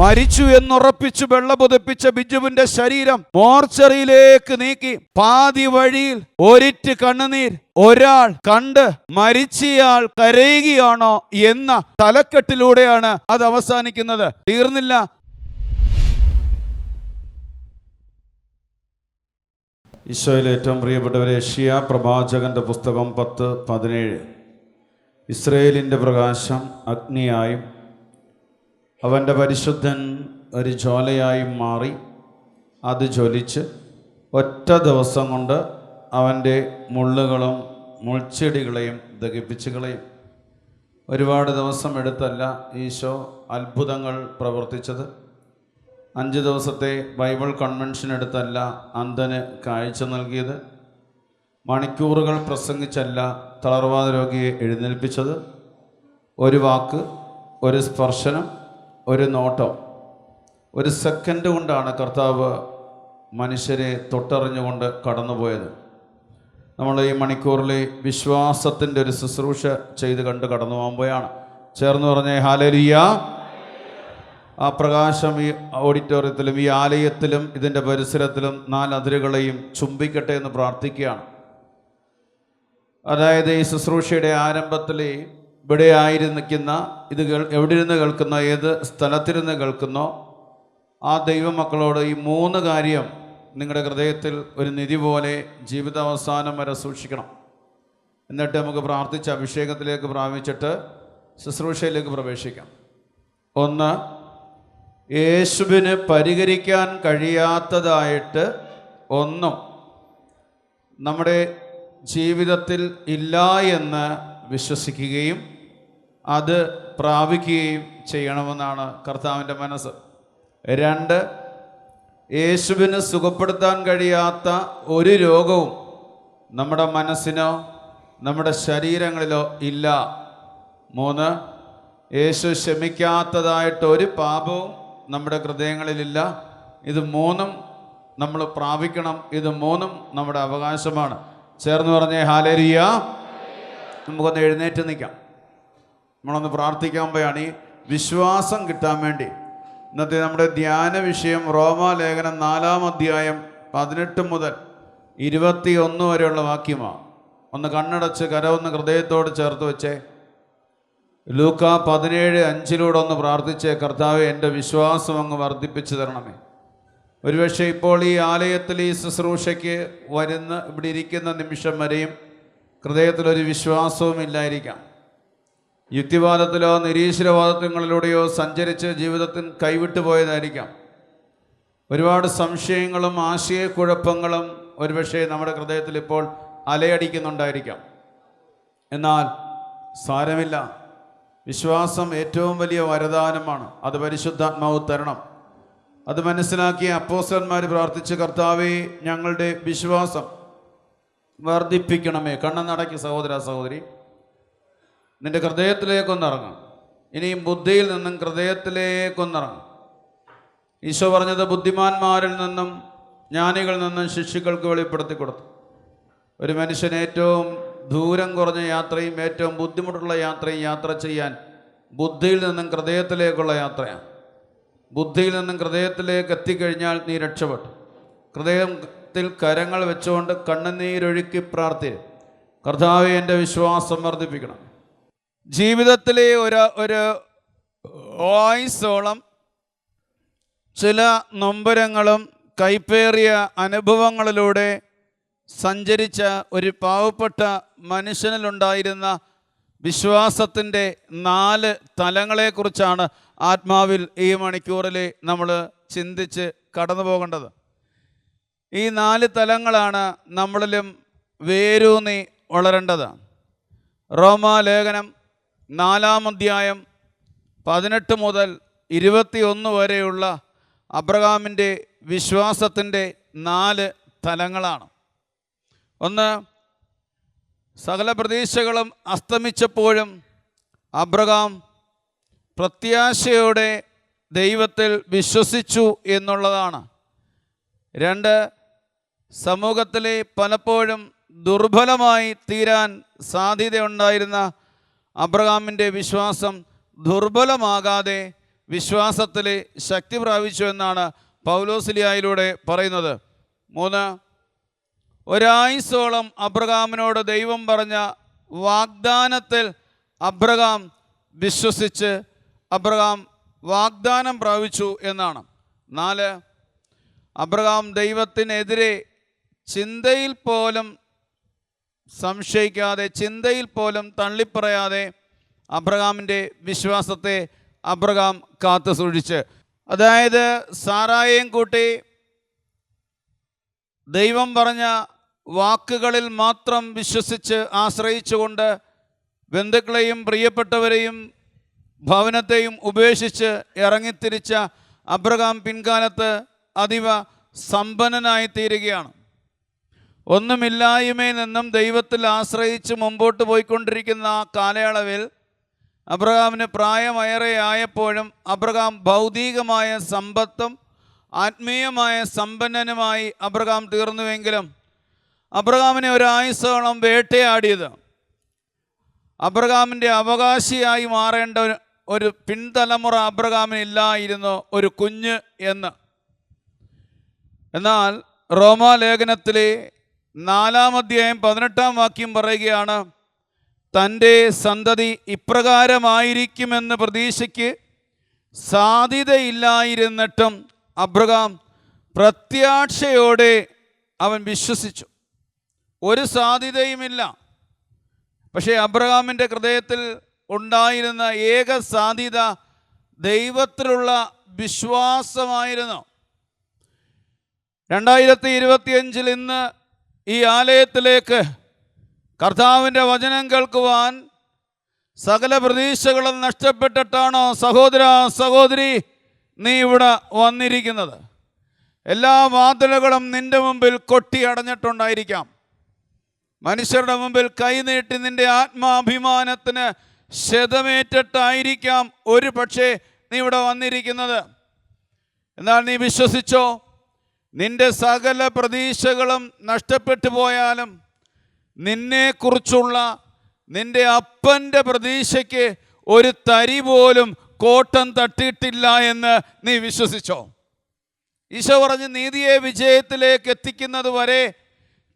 മരിച്ചു എന്നുറപ്പിച്ചു വെള്ള പുതപ്പിച്ച ബിജുവിന്റെ ശരീരം മോർച്ചറിയിലേക്ക് നീക്കി പാതി വഴിയിൽ ഒരിറ്റ് കണ്ണുനീർ ഒരാൾ കണ്ട് മരിച്ചയാൾ കരയുകയാണോ എന്ന തലക്കെട്ടിലൂടെയാണ് അത് അവസാനിക്കുന്നത്. തീർന്നില്ല. ഈശോയിൽ ഏറ്റവും പ്രിയപ്പെട്ടവരെ, യെശയ്യാ പ്രവാചകന്റെ പുസ്തകം 10:17. ഇസ്രായേലിൻ്റെ പ്രകാശം അഗ്നിയായും അവൻ്റെ പരിശുദ്ധൻ ഒരു ജ്വാലയായും മാറി അത് ജ്വലിച്ച് ഒറ്റ ദിവസം കൊണ്ട് അവൻ്റെ മുള്ളുകളും മുൾച്ചെടികളെയും ദഹിപ്പിച്ച് കളയും. ഒരുപാട് ദിവസം എടുത്തല്ല ഈശോ അത്ഭുതങ്ങൾ പ്രവർത്തിച്ചത്. 5 ദിവസത്തെ ബൈബിൾ കൺവെൻഷൻ എടുത്തല്ല അന്ധന് കാഴ്ച നൽകിയത്. മണിക്കൂറുകൾ പ്രസംഗിച്ചല്ല തളർവാദ രോഗിയെ എഴുന്നേൽപ്പിച്ചത്. ഒരു വാക്ക്, ഒരു സ്പർശനം, ഒരു നോട്ടം, ഒരു സെക്കൻഡ് കൊണ്ടാണ് കർത്താവ് മനുഷ്യരെ തൊട്ടറിഞ്ഞുകൊണ്ട് കടന്നുപോയത്. നമ്മൾ ഈ മണിക്കൂറിലെ വിശ്വാസത്തിൻ്റെ ഒരു ശുശ്രൂഷ ചെയ്ത് കണ്ട് കടന്നു പോകുമ്പോഴാണ്. ചേർന്ന് പറഞ്ഞേ ഹല്ലേലൂയ. ആ പ്രകാശം ഈ ഓഡിറ്റോറിയത്തിലും ഈ ആലയത്തിലും ഇതിൻ്റെ പരിസരത്തിലും 4 അതിരുകളെയും ചുംബിക്കട്ടെ എന്ന് പ്രാർത്ഥിക്കുകയാണ്. അതായത് ഈ ശുശ്രൂഷയുടെ ആരംഭത്തിൽ ഇവിടെ ആയിരുന്നിരിക്കുന്ന, ഇത് എവിടെ ഇരുന്ന് കേൾക്കുന്ന, ഏത് സ്ഥലത്തിരുന്ന് കേൾക്കുന്നോ ആ ദൈവമക്കളോട് ഈ 3 കാര്യം നിങ്ങളുടെ ഹൃദയത്തിൽ ഒരു നിധി പോലെ ജീവിതാവസാനം വരെ സൂക്ഷിക്കണം. എന്നിട്ട് നമുക്ക് പ്രാർത്ഥിച്ച് അഭിഷേകത്തിലേക്ക് പ്രാപിച്ചിട്ട് ശുശ്രൂഷയിലേക്ക് പ്രവേശിക്കാം. 1, യേശുവിന് പരിഹരിക്കാൻ കഴിയാത്തതായിട്ട് ഒന്നും നമ്മുടെ ജീവിതത്തിൽ ഇല്ല എന്ന് വിശ്വസിക്കുകയും അത് പ്രാപിക്കുകയും ചെയ്യണമെന്നാണ് കർത്താവിൻ്റെ മനസ്സ്. 2, യേശുവിന് സുഖപ്പെടുത്താൻ കഴിയാത്ത ഒരു രോഗവും നമ്മുടെ മനസ്സിനോ നമ്മുടെ ശരീരങ്ങളിലോ ഇല്ല. 3, യേശു ക്ഷമിക്കാത്തതായിട്ട് ഒരു പാപവും നമ്മുടെ ഹൃദയങ്ങളിലില്ല. ഇത് 3 നമ്മൾ പ്രാപിക്കണം. ഇത് 3 നമ്മുടെ അവകാശമാണ്. ചേർന്ന് പറഞ്ഞേ ഹല്ലേലൂയ. നമുക്കൊന്ന് എഴുന്നേറ്റ് നിൽക്കാം. നമ്മളൊന്ന് പ്രാർത്ഥിക്കാൻ പോയാണ് ഈ വിശ്വാസം കിട്ടാൻ വേണ്ടി. ഇന്നത്തെ നമ്മുടെ ധ്യാന വിഷയം റോമാലേഖനം 4-ാം അധ്യായം 18 മുതൽ 21 വരെയുള്ള വാക്യമാണ്. ഒന്ന് കണ്ണടച്ച് കരവൊന്ന് ഹൃദയത്തോട് ചേർത്ത് വെച്ചേ. ലൂക്കാ 17:5 ഒന്ന് പ്രാർത്ഥിച്ചേ, കർത്താവേ എൻ്റെ വിശ്വാസം അങ്ങ് വർദ്ധിപ്പിച്ചു തരണമേ. ഒരുപക്ഷെ ഇപ്പോൾ ഈ ആലയത്തിൽ ഈ ശുശ്രൂഷയ്ക്ക് ഇവിടെ ഇരിക്കുന്ന നിമിഷം വരെയും ഹൃദയത്തിലൊരു വിശ്വാസവും ഇല്ലായിരിക്കാം. യുക്തിവാദത്തിലോ നിരീശ്വരവാദങ്ങളിലൂടെയോ സഞ്ചരിച്ച് ജീവിതത്തിൽ കൈവിട്ടു പോയതായിരിക്കാം. ഒരുപാട് സംശയങ്ങളും ആശയക്കുഴപ്പങ്ങളും ഒരുപക്ഷെ നമ്മുടെ ഹൃദയത്തിൽ ഇപ്പോൾ അലയടിക്കുന്നുണ്ടായിരിക്കാം. എന്നാൽ സാരമില്ല, വിശ്വാസം ഏറ്റവും വലിയ വരദാനമാണ്. അത് പരിശുദ്ധാത്മാവ് തരണം. അത് മനസ്സിലാക്കിയ അപ്പോസ്തലന്മാർ പ്രാർത്ഥിച്ച്, കർത്താവേ ഞങ്ങളുടെ വിശ്വാസം വർദ്ധിപ്പിക്കണമേ. കണ്ണടയ്ക്ക് സഹോദര സഹോദരി, നിന്റെ ഹൃദയത്തിലേക്കൊന്നിറങ്ങും. ഇനിയും ബുദ്ധിയിൽ നിന്നും ഹൃദയത്തിലേക്കൊന്നിറങ്ങും. ഈശോ പറഞ്ഞത് ബുദ്ധിമാന്മാരിൽ നിന്നും ജ്ഞാനികളിൽ നിന്നും ശിശുക്കൾക്ക് വെളിപ്പെടുത്തി കൊടുത്തു. ഒരു മനുഷ്യൻ ഏറ്റവും ദൂരം കുറഞ്ഞ യാത്രയും ഏറ്റവും ബുദ്ധിമുട്ടുള്ള യാത്രയും യാത്ര ചെയ്യാൻ ബുദ്ധിയിൽ നിന്നും ഹൃദയത്തിലേക്കുള്ള യാത്രയാണ്. ബുദ്ധിയിൽ നിന്നും ഹൃദയത്തിലേക്ക് എത്തിക്കഴിഞ്ഞാൽ നീ രക്ഷപ്പെട്ടു. ഹൃദയത്തിൽ കരങ്ങൾ വെച്ചുകൊണ്ട് കണ്ണുനീരൊഴുക്കി പ്രാർത്ഥിക്കും, കർത്താവേ എൻ്റെ വിശ്വാസം വർദ്ധിപ്പിക്കണം. ജീവിതത്തിലെ ഒരു ആയുസ്സോളം ചില നൊമ്പരങ്ങളും കൈപ്പേറിയ അനുഭവങ്ങളിലൂടെ സഞ്ചരിച്ച ഒരു പാവപ്പെട്ട മനുഷ്യനിലുണ്ടായിരുന്ന വിശ്വാസത്തിൻ്റെ 4 തലങ്ങളെക്കുറിച്ചാണ് ആത്മാവിൽ ഈ മണിക്കൂറിൽ നമ്മൾ ചിന്തിച്ച് കടന്നു പോകേണ്ടത്. ഈ 4 തലങ്ങളാണ് നമ്മളിലും വേരൂന്നി വളരേണ്ടത്. റോമാലേഖനം 4-ാം അധ്യായം 18 മുതൽ 21 വരെയുള്ള അബ്രഹാമിൻ്റെ വിശ്വാസത്തിൻ്റെ 4 തലങ്ങളാണ്. 1, സകല പ്രതീക്ഷകളും അസ്തമിച്ചപ്പോഴും അബ്രഹാം പ്രത്യാശയോടെ ദൈവത്തിൽ വിശ്വസിച്ചു എന്നുള്ളതാണ്. 2, സമൂഹത്തിലെ പലപ്പോഴും ദുർബലമായി തീരാൻ സാധ്യതയുണ്ടായിരുന്ന അബ്രഹാമിൻ്റെ വിശ്വാസം ദുർബലമാകാതെ വിശ്വാസത്തിൽ ശക്തി പ്രാപിച്ചു എന്നാണ് പൗലോസ്ലിഹായിലൂടെ പറയുന്നത്. 3, ഒരായുസോളം അബ്രഹാമിനോട് ദൈവം പറഞ്ഞ വാഗ്ദാനത്തിൽ അബ്രഹാം വിശ്വസിച്ച് അബ്രഹാം വാഗ്ദാനം പ്രാപിച്ചു എന്നാണ്. 4, അബ്രഹാം ദൈവത്തിനെതിരെ ചിന്തയിൽ പോലും സംശയിക്കാതെ, ചിന്തയിൽ പോലും തള്ളിപ്പറയാതെ അബ്രഹാമിൻ്റെ വിശ്വാസത്തെ അബ്രഹാം കാത്തു സൂക്ഷിച്ച്, അതായത് സാറായെയും കൂട്ടി ദൈവം പറഞ്ഞ വാക്കുകളിൽ മാത്രം വിശ്വസിച്ച് ആശ്രയിച്ചുകൊണ്ട് ബന്ധുക്കളെയും പ്രിയപ്പെട്ടവരെയും ഭവനത്തെയും ഉപേക്ഷിച്ച് ഇറങ്ങിത്തിരിച്ച അബ്രഹാം പിൻകാലത്ത് അതീവ സമ്പന്നനായി തീരുകയാണ്. ഒന്നുമില്ലായ്മയിൽ നിന്നും ദൈവത്തിൽ ആശ്രയിച്ച് മുമ്പോട്ട് പോയിക്കൊണ്ടിരിക്കുന്ന ആ കാലയളവിൽ അബ്രഹാമിന് പ്രായമേറെയായപ്പോഴും അബ്രഹാം ഭൗതികമായ സമ്പത്തും ആത്മീയമായ സമ്പന്നനുമായി അബ്രഹാം തീർന്നുവെങ്കിലും അബ്രഹാമിനെ ഒരായുസോളം വേട്ടയാടിയത് അബ്രഹാമിൻ്റെ അവകാശിയായി മാറേണ്ട ഒരു പിൻതലമുറ അബ്രഹാമിനില്ലായിരുന്നു, ഒരു കുഞ്ഞ് എന്ന്. എന്നാൽ റോമാലേഖനത്തിലെ 4-ാം അധ്യായം 18-ാം വാക്യം പറയുകയാണ്, തൻ്റെ സന്തതി ഇപ്രകാരമായിരിക്കുമെന്ന് പ്രതീക്ഷയ്ക്ക് സാധ്യതയില്ലായിരുന്നിട്ടും അബ്രഹാം പ്രത്യാശയോടെ അവൻ വിശ്വസിച്ചു. ഒരു സാധ്യതയുമില്ല, പക്ഷേ അബ്രഹാമിൻ്റെ ഹൃദയത്തിൽ ഉണ്ടായിരുന്ന ഏക സാധ്യത ദൈവത്തിലുള്ള വിശ്വാസമായിരുന്നു. 2025 ഇന്ന് ഈ ആലയത്തിലേക്ക് കർത്താവിൻ്റെ വചനം കേൾക്കുവാൻ സകല പ്രതീക്ഷകളും നഷ്ടപ്പെട്ടിട്ടാണോ സഹോദര സഹോദരി നീ ഇവിടെ വന്നിരിക്കുന്നത്? എല്ലാ വാതിലുകളും നിൻ്റെ മുമ്പിൽ കൊട്ടി അടഞ്ഞിട്ടുണ്ടായിരിക്കാം. മനുഷ്യരുടെ മുമ്പിൽ കൈനീട്ടി നിൻ്റെ ആത്മാഭിമാനത്തിന് ക്ഷതമേറ്റിട്ടായിരിക്കാം ഒരു പക്ഷേ നീ ഇവിടെ വന്നിരിക്കുന്നത്. എന്നാൽ നീ വിശ്വസിച്ചോ, നിൻ്റെ സകല പ്രതീക്ഷകളും നഷ്ടപ്പെട്ടു പോയാലും നിന്നെക്കുറിച്ചുള്ള നിൻ്റെ അപ്പൻ്റെ പ്രതീക്ഷയ്ക്ക് ഒരു തരി പോലും കോട്ടം തട്ടിയിട്ടില്ല എന്ന് നീ വിശ്വസിച്ചോ? ഈശോ പറഞ്ഞ് നീതിയെ വിജയത്തിലേക്ക് എത്തിക്കുന്നത് വരെ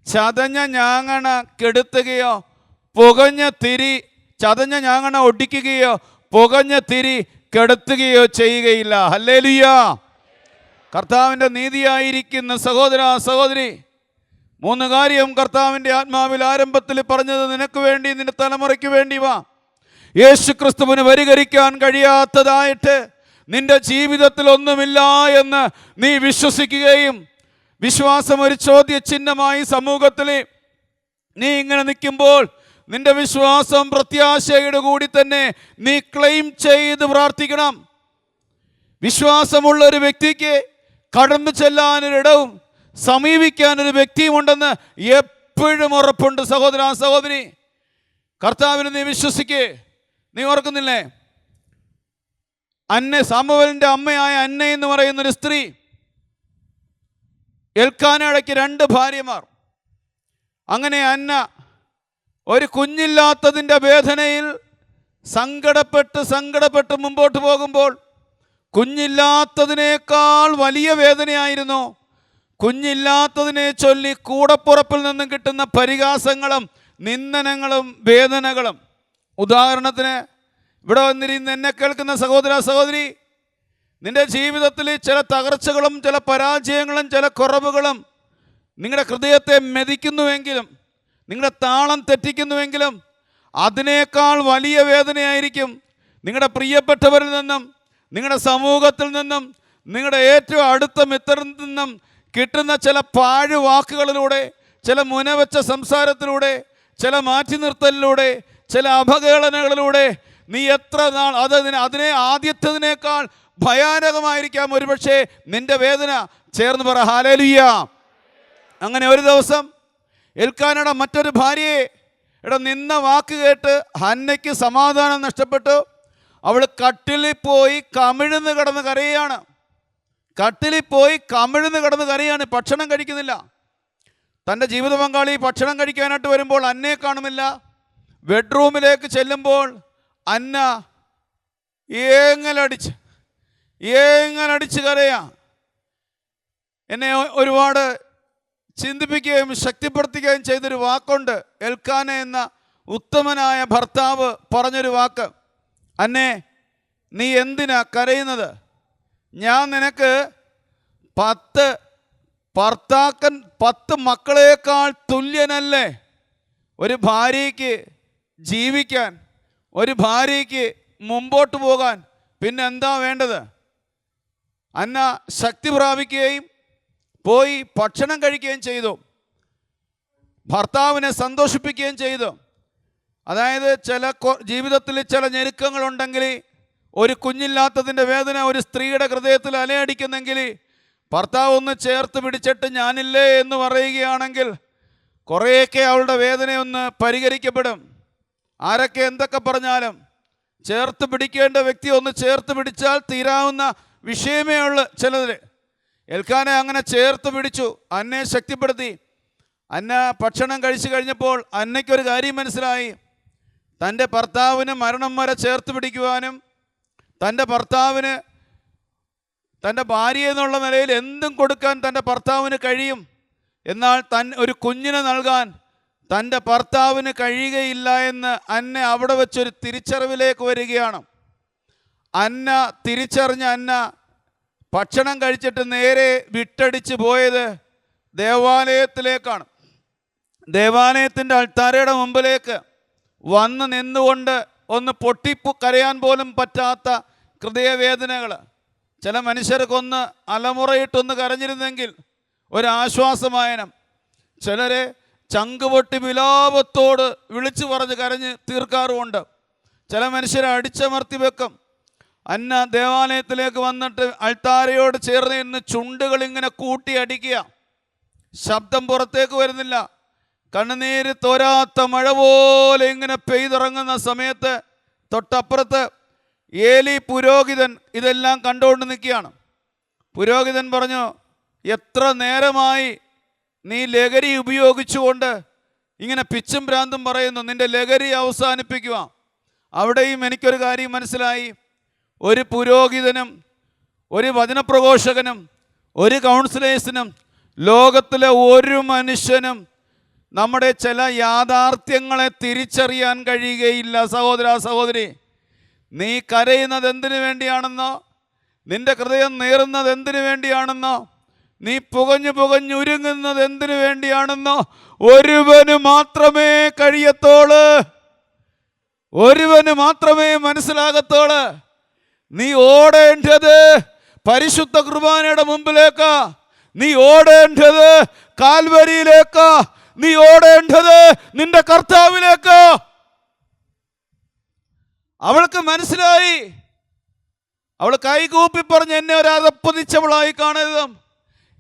ചതഞ്ഞ ഞാങ്ങണ കെടുത്തുകയോ പുകഞ്ഞ തിരി ചതഞ്ഞ ഞാങ്ങണ ഒടിക്കുകയോ പുകഞ്ഞ തിരി കെടുത്തുകയോ ചെയ്യുകയില്ല. ഹല്ലേലൂയ. കർത്താവിൻ്റെ നീതിയായിരിക്കുന്ന സഹോദര സഹോദരി, 3 കാര്യം കർത്താവിൻ്റെ ആത്മാവിൽ ആരംഭത്തിൽ പറഞ്ഞത് നിനക്ക് വേണ്ടി, നിന്റെ തലമുറയ്ക്ക് വേണ്ടി വാ. യേശു ക്രിസ്തുവിന് പരിഹരിക്കാൻ കഴിയാത്തതായിട്ട് നിന്റെ ജീവിതത്തിൽ ഒന്നുമില്ല എന്ന് നീ വിശ്വസിക്കുകയും വിശ്വാസം ഒരു ചോദ്യചിഹ്നമായി സമൂഹത്തിൽ നീ ഇങ്ങനെ നിൽക്കുമ്പോൾ നിന്റെ വിശ്വാസം പ്രത്യാശയുടെ കൂടി തന്നെ നീ ക്ലെയിം ചെയ്ത് പ്രാർത്ഥിക്കണം. വിശ്വാസമുള്ള ഒരു വ്യക്തിക്ക് കടന്നു ചെല്ലാനൊരിടവും സമീപിക്കാനൊരു വ്യക്തിയുമുണ്ടെന്ന് എപ്പോഴും ഉറപ്പുണ്ട്. സഹോദര സഹോദരി, കർത്താവിന് നീ വിശ്വസിക്കേ. നീ ഓർക്കുന്നില്ലേ, സാമുവേലിൻ്റെ അമ്മയായ അന്ന എന്ന് പറയുന്നൊരു സ്ത്രീ, എൽക്കാനയുടെ 2 ഭാര്യമാർ. അങ്ങനെ അന്ന ഒരു കുഞ്ഞില്ലാത്തതിൻ്റെ വേദനയിൽ സങ്കടപ്പെട്ട് മുമ്പോട്ട് പോകുമ്പോൾ കുഞ്ഞില്ലാത്തതിനേക്കാൾ വലിയ വേദനയായിരുന്നു കുഞ്ഞില്ലാത്തതിനെ ചൊല്ലി കൂടപ്പുറപ്പിൽ നിന്നും കിട്ടുന്ന പരിഹാസങ്ങളും നിന്ദനങ്ങളും വേദനകളും. ഉദാഹരണത്തിന്, ഇവിടെ വന്നിരുന്ന് എന്നെ കേൾക്കുന്ന സഹോദര സഹോദരി, നിൻ്റെ ജീവിതത്തിൽ ചില തകർച്ചകളും ചില പരാജയങ്ങളും ചില കുറവുകളും നിങ്ങളുടെ ഹൃദയത്തെ മെതിക്കുന്നുവെങ്കിലും, നിങ്ങളുടെ താളം തെറ്റിക്കുന്നുവെങ്കിലും അതിനേക്കാൾ വലിയ വേദനയായിരിക്കും നിങ്ങളുടെ പ്രിയപ്പെട്ടവരിൽ നിന്നും, നിങ്ങളുടെ സമൂഹത്തിൽ നിന്നും, നിങ്ങളുടെ ഏറ്റവും അടുത്ത മിത്രത്തിൽ നിന്നും കിട്ടുന്ന ചില പാഴ്വാക്കുകളിലൂടെ, ചില മുനവെച്ച സംസാരത്തിലൂടെ, ചില മാറ്റി നിർത്തലിലൂടെ, ചില അപകേളനകളിലൂടെ നീ എത്ര നാൾ അതിനെ ആദ്യത്തേതിനേക്കാൾ ഭയാനകമായിരിക്കാം ഒരുപക്ഷെ നിന്റെ വേദന. ചേർന്ന് പറ ഹല്ലേലൂയ. അങ്ങനെ ഒരു ദിവസം എൽക്കാനയുടെ മറ്റൊരു ഭാര്യയെ നിന്ന വാക്ക് കേട്ട് ഹന്നയ്ക്ക് സമാധാനം നഷ്ടപ്പെട്ടു. അവൾ കട്ടിലിൽ പോയി കമിഴ്ന്ന് കിടന്ന് കരയാണ്. ഭക്ഷണം കഴിക്കുന്നില്ല. തൻ്റെ ജീവിത പങ്കാളി ഭക്ഷണം കഴിക്കാനായിട്ട് വരുമ്പോൾ അന്നയെ കാണുന്നില്ല. ബെഡ്റൂമിലേക്ക് ചെല്ലുമ്പോൾ അന്ന ഏങ്ങലടിച്ച് എങ്ങനെ അടിച്ചു കരയാ. എന്നെ ഒരുപാട് ചിന്തിപ്പിക്കുകയും ശക്തിപ്പെടുത്തുകയും ചെയ്തൊരു വാക്കുണ്ട്. എൽക്കാന എന്ന ഉത്തമനായ ഭർത്താവ് പറഞ്ഞൊരു വാക്ക്, അന്നേ നീ എന്തിനാ കരയുന്നത്? ഞാൻ നിനക്ക് 10 മക്കളേക്കാൾ തുല്യനല്ലേ? ഒരു ഭാര്യയ്ക്ക് ജീവിക്കാൻ, ഒരു ഭാര്യയ്ക്ക് മുമ്പോട്ട് പോകാൻ പിന്നെ എന്താ വേണ്ടത്? അന്ന ശക്തി പ്രാപിക്കുകയും പോയി ഭക്ഷണം കഴിക്കുകയും ചെയ്തു, ഭർത്താവിനെ സന്തോഷിപ്പിക്കുകയും ചെയ്തു. അതായത് ജീവിതത്തിൽ ചില ഞെരുക്കങ്ങളുണ്ടെങ്കിൽ, ഒരു കുഞ്ഞില്ലാത്തതിൻ്റെ വേദന ഒരു സ്ത്രീയുടെ ഹൃദയത്തിൽ അലയടിക്കുന്നെങ്കിൽ, ഭർത്താവ് ഒന്ന് ചേർത്ത് പിടിച്ചിട്ട് ഞാനില്ലേ എന്ന് പറയുകയാണെങ്കിൽ കുറേയൊക്കെ അവളുടെ വേദനയൊന്ന് പരിഹരിക്കപ്പെടും. ആരൊക്കെ എന്തൊക്കെ പറഞ്ഞാലും ചേർത്ത് പിടിക്കേണ്ട വ്യക്തി ഒന്ന് ചേർത്ത് പിടിച്ചാൽ തീരാവുന്ന വിഷയമേ ഉള്ളൂ ചിലതിൽ. എൽക്കാനെ അങ്ങനെ ചേർത്ത് പിടിച്ചു, അന്നയെ ശക്തിപ്പെടുത്തി. അന്ന ഭക്ഷണം കഴിച്ചു കഴിഞ്ഞപ്പോൾ അന്നയ്ക്കൊരു കാര്യം മനസ്സിലായി. തൻ്റെ ഭർത്താവിന് മരണം വരെ ചേർത്ത് പിടിക്കുവാനും തൻ്റെ ഭർത്താവിന് തൻ്റെ ഭാര്യ എന്നുള്ള നിലയിൽ എന്തും കൊടുക്കാൻ തൻ്റെ ഭർത്താവിന് കഴിയും. എന്നാൽ ഒരു കുഞ്ഞിനെ നൽകാൻ തൻ്റെ ഭർത്താവിന് കഴിയുകയില്ല എന്ന് അന്ന അവിടെ വെച്ചൊരു തിരിച്ചറിവിലേക്ക് വരികയാണ്. അന്ന തിരിച്ചറിഞ്ഞ അന്ന ഭക്ഷണം കഴിച്ചിട്ട് നേരെ വിട്ടടിച്ച് പോയത് ദേവാലയത്തിലേക്കാണ്. ദേവാലയത്തിൻ്റെ അൾത്താരയുടെ മുമ്പിലേക്ക് വന്ന് നിന്നുകൊണ്ട് ഒന്ന് കരയാൻ പോലും പറ്റാത്ത ഹൃദയവേദനകൾ. ചില മനുഷ്യർക്കൊന്ന് അലമുറയിട്ടൊന്ന് കരഞ്ഞിരുന്നെങ്കിൽ ഒരാശ്വാസമായനം. ചിലരെ ചങ്കുപൊട്ടി വിലാപത്തോട് വിളിച്ചു പറഞ്ഞ് കരഞ്ഞ് തീർക്കാറുമുണ്ട്. ചില മനുഷ്യരെ അടിച്ചമർത്തി വെക്കും. അന്ന ദേവാലയത്തിലേക്ക് വന്നിട്ട് അൾത്താരയോട് ചേർന്ന് നിന്ന് ചുണ്ടുകൾ ഇങ്ങനെ കൂട്ടി അടിക്കുക. ശബ്ദം പുറത്തേക്ക് വരുന്നില്ല. കണ്ണുനീര് തോരാത്ത മഴ പോലെ ഇങ്ങനെ പെയ്തിറങ്ങുന്ന സമയത്ത് തൊട്ടപ്പുറത്ത് ഏലി പുരോഹിതൻ ഇതെല്ലാം കണ്ടുകൊണ്ട് നിൽക്കുകയാണ്. പുരോഹിതൻ പറഞ്ഞു, എത്ര നേരമായി നീ ലഹരി ഉപയോഗിച്ചുകൊണ്ട് ഇങ്ങനെ പിച്ചും ഭ്രാന്തും പറയുന്നു, നിന്റെ ലഹരി അവസാനിപ്പിക്കുക. അവിടെയും എനിക്കൊരു കാര്യം മനസ്സിലായി. ഒരു പുരോഹിതനും ഒരു വചനപ്രഘോഷകനും ഒരു കൗൺസിലേഴ്സിനും ലോകത്തിലെ ഒരു മനുഷ്യനും നമ്മുടെ ചില യാഥാർത്ഥ്യങ്ങളെ തിരിച്ചറിയാൻ കഴിയുകയില്ല. സഹോദര സഹോദരി, നീ കരയുന്നത് എന്തിനു വേണ്ടിയാണെന്നോ, നിന്റെ ഹൃദയം നീറുന്നത് എന്തിനു വേണ്ടിയാണെന്നോ, നീ പുകഞ്ഞുരുങ്ങുന്നത് എന്തിനു വേണ്ടിയാണെന്നോ ഒരുവന് മാത്രമേ കഴിയത്തോള്, ഒരുവന് മാത്രമേ മനസ്സിലാകത്തോള്. നീ ഓടേണ്ടത് പരിശുദ്ധ കുർബാനയുടെ മുമ്പിലേക്കാ, നീ ഓടേണ്ടത് കാൽവരിയിലേക്കാ, നീ ഓടേണ്ടത് നിന്റെ കർത്താവിലേക്കാ. അവൾക്ക് മനസ്സിലായി. അവൾ കൈകൂപ്പി പറഞ്ഞ്, എന്നെ ഒരു അധപ്പതിച്ചവളായി കാണരുത്.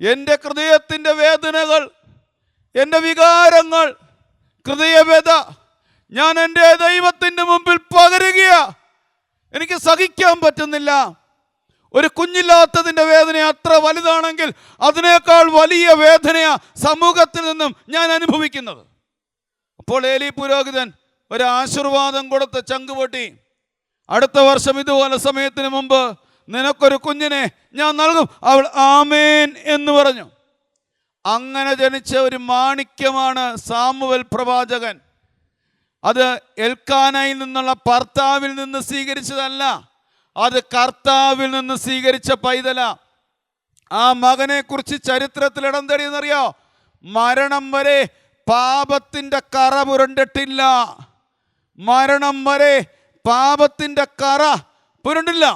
എൻ്റെ ഹൃദയത്തിൻ്റെ വേദനകൾ, എൻ്റെ വികാരങ്ങൾ, ഹൃദയവേദ ഞാൻ എൻ്റെ ദൈവത്തിൻ്റെ മുമ്പിൽ പകരുകയാ. എനിക്ക് സഹിക്കാൻ പറ്റുന്നില്ല. ഒരു കുഞ്ഞില്ലാത്തതിൻ്റെ വേദന അത്ര വലുതാണെങ്കിൽ അതിനേക്കാൾ വലിയ വേദനയാ സമൂഹത്തിൽ നിന്നും ഞാൻ അനുഭവിക്കുന്നത്. അപ്പോൾ ഏലി പുരോഹിതൻ ഒരു ആശീർവാദം കൊടുത്ത് ചങ്കുപൊട്ടി, അടുത്ത വർഷം ഇതുപോലെ സമയത്തിന് മുമ്പ് നിനക്കൊരു കുഞ്ഞിനെ ഞാൻ നൽകും. അവൾ ആമേൻ എന്ന് പറഞ്ഞു. അങ്ങനെ ജനിച്ച ഒരു മാണിക്യമാണ് സാമുവേൽ പ്രവാചകൻ. അത് എൽക്കാനയിൽ നിന്നുള്ള ഭർത്താവിൽ നിന്ന് സ്വീകരിച്ചതല്ല, അത് കർത്താവിൽ നിന്ന് സ്വീകരിച്ച പൈതല. ആ മകനെ കുറിച്ച് ചരിത്രത്തിൽ ഇടം തേടിയെന്നറിയോ? മരണം വരെ പാപത്തിൻ്റെ കറ പുരണ്ടിട്ടില്ല. മരണം വരെ പാപത്തിൻ്റെ കറ പുരണ്ടില്ല.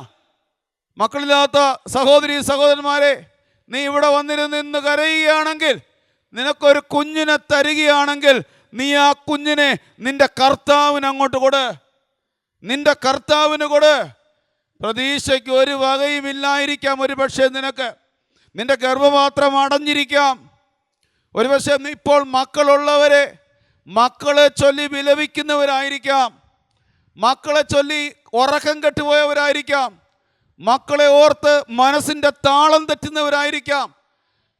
മക്കളില്ലാത്ത സഹോദരി സഹോദരന്മാരെ, നീ ഇവിടെ വന്നിരുന്ന് കരയുകയാണെങ്കിൽ, നിനക്കൊരു കുഞ്ഞിനെ തരികയാണെങ്കിൽ, നീ ആ കുഞ്ഞിനെ നിന്റെ കർത്താവിന് അങ്ങോട്ട് കൊട്, നിന്റെ കർത്താവിന് കൊട്. പ്രതീക്ഷയ്ക്ക് ഒരു വകയുമില്ലായിരിക്കാം. ഒരു പക്ഷേ നിന്റെ ഗർഭപാത്രം അടഞ്ഞിരിക്കാം. ഒരു പക്ഷേ ഇപ്പോൾ മക്കളുള്ളവരെ മക്കളെ ചൊല്ലി വിലപിക്കുന്നവരായിരിക്കാം, മക്കളെ ചൊല്ലി ഉറക്കം കെട്ടുപോയവരായിരിക്കാം, മക്കളെ ഓർത്ത് മനസ്സിൻ്റെ താളം തെറ്റുന്നവരായിരിക്കാം.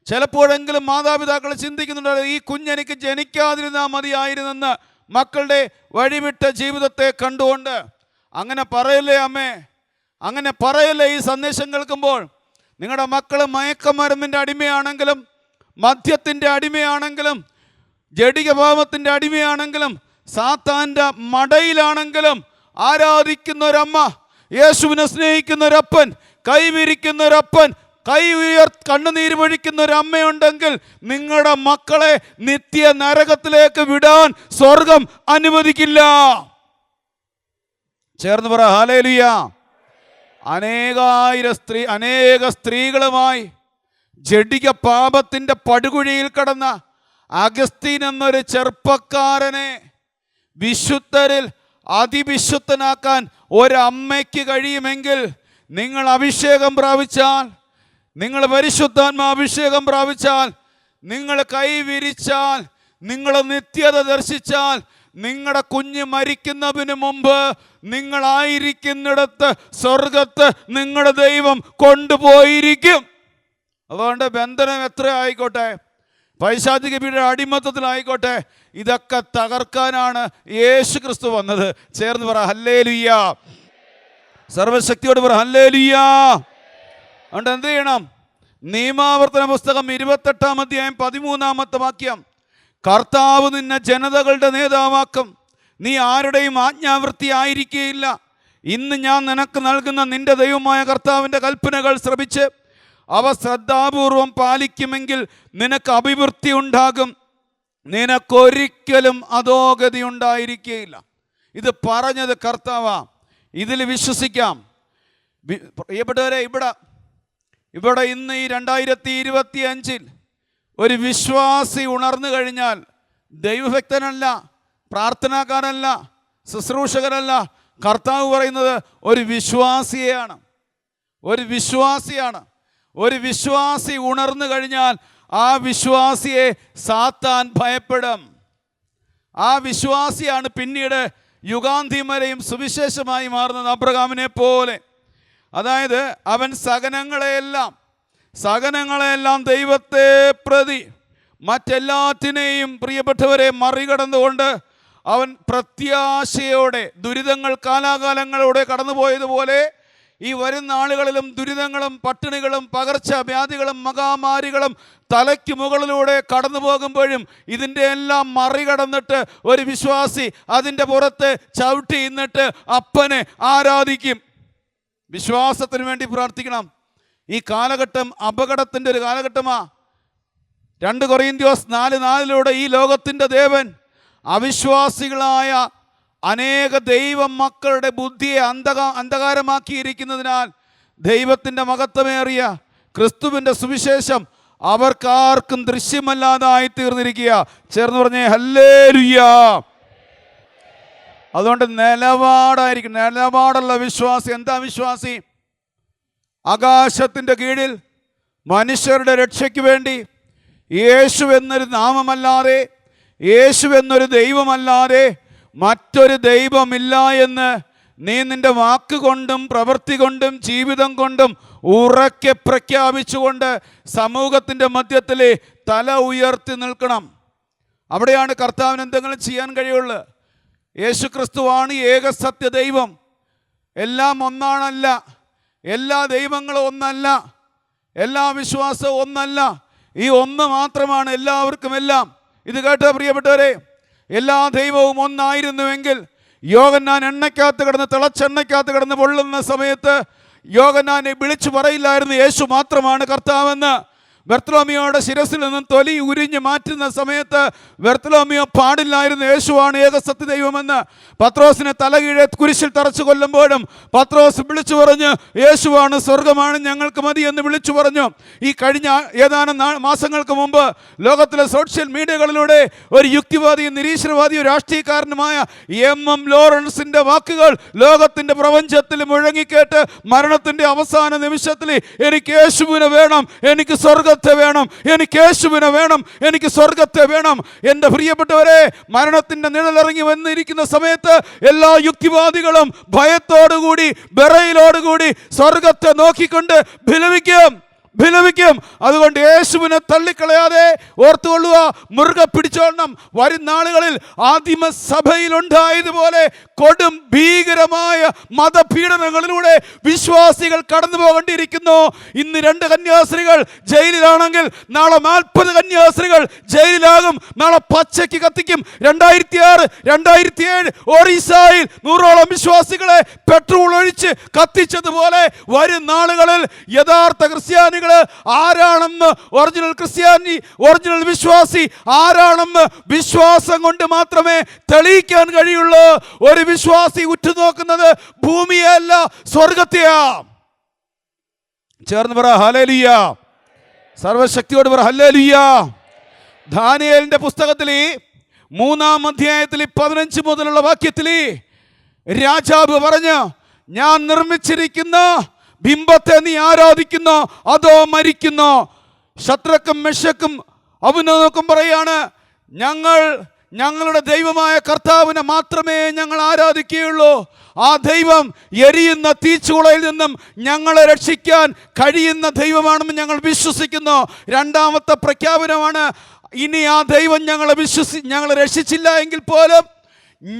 ചിലപ്പോഴെങ്കിലും മാതാപിതാക്കൾ ചിന്തിക്കുന്നുണ്ട്, ഈ കുഞ്ഞെനിക്ക് ജനിക്കാതിരുന്നാൽ മതിയായിരുന്നെന്ന് മക്കളുടെ വഴിവിട്ട ജീവിതത്തെ കണ്ടുകൊണ്ട്. അങ്ങനെ പറയല്ലേ അമ്മേ, അങ്ങനെ പറയല്ലേ. ഈ സന്ദേശം കേൾക്കുമ്പോൾ നിങ്ങളുടെ മക്കൾ മയക്കമരുന്നിൻ്റെ അടിമയാണെങ്കിലും, മദ്യത്തിൻ്റെ അടിമയാണെങ്കിലും, ജഡികഭാവത്തിൻ്റെ അടിമയാണെങ്കിലും, സാത്താൻ്റെ മടയിലാണെങ്കിലും, ആരാധിക്കുന്ന ഒരമ്മ, യേശുവിനെ സ്നേഹിക്കുന്ന ഒരപ്പൻ, കൈവിരിക്കുന്ന ഒരപ്പൻ, കണ്ണുനീര് പൊഴിക്കുന്ന ഒരു അമ്മയുണ്ടെങ്കിൽ നിങ്ങളുടെ മക്കളെ നിത്യ നരകത്തിലേക്ക് വിടാൻ സ്വർഗം അനുവദിക്കില്ല. ചേർന്ന് പറ ഹല്ലേലൂയ. അനേക സ്ത്രീകളുമായി ജഡിക പാപത്തിൻ്റെ പടുകുഴിയിൽ കടന്ന അഗസ്തീൻ എന്നൊരു ചെറുപ്പക്കാരനെ വിശുദ്ധരിൽ അതിവിശുദ്ധനാക്കാൻ ഒരമ്മയ്ക്ക് കഴിയുമെങ്കിൽ, നിങ്ങൾ അഭിഷേകം പ്രാപിച്ചാൽ, നിങ്ങൾ പരിശുദ്ധാത്മാഭിഷേകം പ്രാപിച്ചാൽ, നിങ്ങൾ കൈവിരിച്ചാൽ, നിങ്ങൾ നിത്യത ദർശിച്ചാൽ, നിങ്ങളുടെ കുഞ്ഞ് മരിക്കുന്നതിന് മുമ്പ് നിങ്ങളായിരിക്കുന്നിടത്ത് സ്വർഗത്ത് നിങ്ങളുടെ ദൈവം കൊണ്ടുപോയിരിക്കും. അതുകൊണ്ട് ബന്ധനം എത്ര ആയിക്കോട്ടെ, പൈശാചിക പീഡയുടെ അടിമത്തത്തിലായിക്കോട്ടെ, ഇതൊക്കെ തകർക്കാനാണ് യേശു ക്രിസ്തു വന്നത്. ചേർന്ന് പറ ഹല്ലേലൂയ. സർവശക്തിയോട് പറ ഹല്ലേലൂയ. അതുകൊണ്ട് എന്ത് ചെയ്യണം? നിയമാവർത്തന പുസ്തകം 28-ാം അധ്യായം 13-ാമത്തെ വാക്യം, കർത്താവ് നിന്നെ ജനതകളുടെ നേതാവാക്കും, നീ ആരുടെയും ആജ്ഞാവൃത്തി ആയിരിക്കുകയില്ല. ഇന്ന് ഞാൻ നിനക്ക് നൽകുന്ന നിന്റെ ദൈവമായ കർത്താവിൻ്റെ കൽപ്പനകൾ ശ്രവിച്ച് അവ ശ്രദ്ധാപൂർവം പാലിക്കുമെങ്കിൽ നിനക്ക് അഭിവൃദ്ധി ഉണ്ടാകും, നിനക്കൊരിക്കലും അധോഗതി ഉണ്ടായിരിക്കുകയില്ല. ഇത് പറഞ്ഞത് കർത്താവാ. ഇതിൽ വിശ്വസിക്കാം. പ്രിയപ്പെട്ടവരെ, ഇവിടെ ഇന്ന് ഈ 2025 ഒരു വിശ്വാസി ഉണർന്നു കഴിഞ്ഞാൽ ദൈവഭക്തനല്ല, പ്രാർത്ഥനാക്കാരല്ല, ശുശ്രൂഷകനല്ല. കർത്താവ് പറയുന്നത് ഒരു വിശ്വാസിയെയാണ്. ഒരു വിശ്വാസി ഉണർന്നു കഴിഞ്ഞാൽ ആ വിശ്വാസിയെ സാത്താൻ ഭയപ്പെടും. ആ വിശ്വാസിയാണ് പിന്നീട് യുഗാന്ത്യം വരെയും സുവിശേഷമായി മാറുന്നത്. അബ്രഹാമിനെ പോലെ. അതായത് അവൻ സഹനങ്ങളെയെല്ലാം ദൈവത്തെ പ്രതി മറ്റെല്ലാറ്റിനെയും പ്രിയപ്പെട്ടവരെ മറികടന്നുകൊണ്ട് അവൻ പ്രത്യാശയോടെ, ദുരിതങ്ങൾ കാലാകാലങ്ങളോടെ കടന്നുപോയതുപോലെ ഈ വരുന്ന ആളുകളിലും ദുരിതങ്ങളും പട്ടിണികളും പകർച്ചവ്യാധികളും മഹാമാരികളും തലയ്ക്ക് മുകളിലൂടെ കടന്നു പോകുമ്പോഴും ഇതിൻ്റെ എല്ലാം മറികടന്നിട്ട് ഒരു വിശ്വാസി അതിൻ്റെ പുറത്ത് ചവിട്ടി നിന്നിട്ട് അപ്പനെ ആരാധിക്കും. വിശ്വാസത്തിന് വേണ്ടി പ്രാർത്ഥിക്കണം. ഈ കാലഘട്ടം അപകടത്തിൻ്റെ ഒരു കാലഘട്ടമാണ്. 2 കൊറിന്ത്യസ് 4:4 ഈ ലോകത്തിൻ്റെ ദേവൻ അവിശ്വാസികളായ അനേക ദൈവ മക്കളുടെ ബുദ്ധിയെ അന്ധകാരമാക്കിയിരിക്കുന്നതിനാൽ ദൈവത്തിൻ്റെ മഹത്വമേറിയ ക്രിസ്തുവിൻ്റെ സുവിശേഷം അവർക്കാർക്കും ദൃശ്യമല്ലാതായി തീർന്നിരിക്കുക. ചേർന്ന് പറഞ്ഞേ ഹല്ലേലൂയ. അതുകൊണ്ട് നിലപാടുള്ള വിശ്വാസി. എന്താ വിശ്വാസി? ആകാശത്തിൻ്റെ കീഴിൽ മനുഷ്യരുടെ രക്ഷയ്ക്ക് വേണ്ടി യേശു എന്നൊരു നാമമല്ലാതെ, യേശു എന്നൊരു ദൈവമല്ലാതെ മറ്റൊരു ദൈവമില്ല എന്ന് നീ നിൻ്റെ വാക്കുകൊണ്ടും പ്രവൃത്തി കൊണ്ടും ജീവിതം കൊണ്ടും ഉറക്കെ പ്രഖ്യാപിച്ചുകൊണ്ട് സമൂഹത്തിൻ്റെ മധ്യത്തിൽ തല ഉയർത്തി നിൽക്കണം. അവിടെയാണ് കർത്താവിന് എന്തെങ്കിലും ചെയ്യാൻ കഴിയുള്ളൂ. യേശു ക്രിസ്തുവാണ് ഏക സത്യ ദൈവം. എല്ലാം ഒന്നാണല്ല, എല്ലാ ദൈവങ്ങളും ഒന്നല്ല, എല്ലാ വിശ്വാസവും ഒന്നല്ല. ഈ ഒന്ന് മാത്രമാണ് എല്ലാവർക്കും എല്ലാം. ഇത് കേട്ട പ്രിയപ്പെട്ടവരെ, എല്ലാ ദൈവവും ഒന്നായിരുന്നുവെങ്കിൽ യോഹന്നാൻ എണ്ണയ്ക്കകത്ത് കിടന്ന്, തിളച്ചെണ്ണയ്ക്കകത്ത് കിടന്ന് പൊള്ളുന്ന സമയത്ത് യോഹന്നാനെ വിളിച്ചു പറയില്ലായിരുന്നു യേശു മാത്രമാണ് കർത്താവെന്ന്. ബർത്തലോമിയോയുടെ ശിരസിൽ നിന്നും തൊലി ഉരിഞ്ഞ് മാറ്റുന്ന സമയത്ത് ബർത്തലോമിയോ പാടില്ലായിരുന്നു യേശുവാണ് ഏക സത്യദൈവമെന്ന്. പത്രോസിനെ തലകീഴെ കുരിശിൽ തറച്ചു കൊല്ലുമ്പോഴും പത്രോസ് വിളിച്ചു പറഞ്ഞു യേശുവാണ്, സ്വർഗമാണ് ഞങ്ങൾക്ക് മതി എന്ന് വിളിച്ചു പറഞ്ഞു. ഈ കഴിഞ്ഞ ഏതാനും മാസങ്ങൾക്ക് മുമ്പ് ലോകത്തിലെ സോഷ്യൽ മീഡിയകളിലൂടെ ഒരു യുക്തിവാദിയും നിരീശ്വരവാദിയും രാഷ്ട്രീയക്കാരനുമായ MM ലോറൻസിൻ്റെ വാക്കുകൾ ലോകത്തിൻ്റെ പ്രപഞ്ചത്തിൽ മുഴങ്ങിക്കേട്ട് മരണത്തിൻ്റെ അവസാന നിമിഷത്തിൽ എനിക്ക് യേശുവിനെ വേണം, എനിക്ക് സ്വർഗത്തെ വേണം, എനിക്ക് യേശുവിനെ വേണം, എനിക്ക് സ്വർഗത്തെ വേണം. എൻ്റെ പ്രിയപ്പെട്ടവരെ, മരണത്തിൻ്റെ നിഴലിറങ്ങി വന്നിരിക്കുന്ന സമയത്ത് എല്ലാ യുക്തിവാദികളും ഭയത്തോടുകൂടി, ബെറയിലോടുകൂടി സ്വർഗത്തെ നോക്കിക്കൊണ്ട് വിലപിക്കും. വിലപിക്കും. അതുകൊണ്ട് യേശുവിനെ തള്ളിക്കളയാതെ ഓർത്തുകൊള്ളുക, മുറുകെ പിടിച്ചോളണം. വരും നാളുകളിൽ ആദിമസഭയിലുണ്ടായതുപോലെ കൊടും ഭീകരമായ മതപീഡനങ്ങളിലൂടെ വിശ്വാസികൾ കടന്നു പോകേണ്ടിയിരിക്കുന്നു. ഇന്ന് 2 കന്യാസ്ത്രീകൾ ജയിലിലാണെങ്കിൽ നാളെ 40 കന്യാസ്ത്രീകൾ ജയിലിലാകും. നാളെ പച്ചയ്ക്ക് കത്തിക്കും. 2006, 2007 ഒറീസയിൽ 100ഓളം വിശ്വാസികളെ പെട്രോൾ ഒഴിച്ച് കത്തിച്ചതുപോലെ വരും നാളുകളിൽ യഥാർത്ഥ ക്രിസ്ത്യാനികൾ ആരാണെന്ന്, ഒറിജിനൽ വിശ്വാസി ആരാണെന്ന് വിശ്വാസം കൊണ്ട് മാത്രമേ തെളിയിക്കാൻ കഴിയുള്ളൂ. ഒരു വിശ്വാസി ഉറ്റുനോക്കുന്നത് ഭൂമിയല്ല, സ്വർഗത്തെയാ. ചേർന്ന് പറ ഹല്ലേലൂയ. സർവശക്തിയോട് പറ ഹല്ലേലൂയ. ദാനിയേലിന്റെ പുസ്തകത്തിൽ 3-ാം അധ്യായത്തിൽ 15 മുതലുള്ള വാക്യത്തിൽ രാജാവ് പറഞ്ഞു, ഞാൻ നിർമ്മിച്ചിരിക്കുന്ന ബിംബത്തെ നീ ആരാധിക്കുന്നു, അതോ മരിക്കുന്നു? ശദ്രക്കും മെശക്കും അബേദ്നെഗോവും പറയാണ്, ഞങ്ങളുടെ ദൈവമായ കർത്താവിനെ മാത്രമേ ഞങ്ങൾ ആരാധിക്കുകയുള്ളൂ. ആ ദൈവം എരിയുന്ന തീച്ചൂളയിൽ നിന്നും ഞങ്ങളെ രക്ഷിക്കാൻ കഴിയുന്ന ദൈവമാണെന്ന് ഞങ്ങൾ വിശ്വസിക്കുന്നു. 2ാമത്തെ പ്രഖ്യാപനമാണ്, ഇനി ആ ദൈവം ഞങ്ങളെ രക്ഷിച്ചില്ല എങ്കിൽ പോലും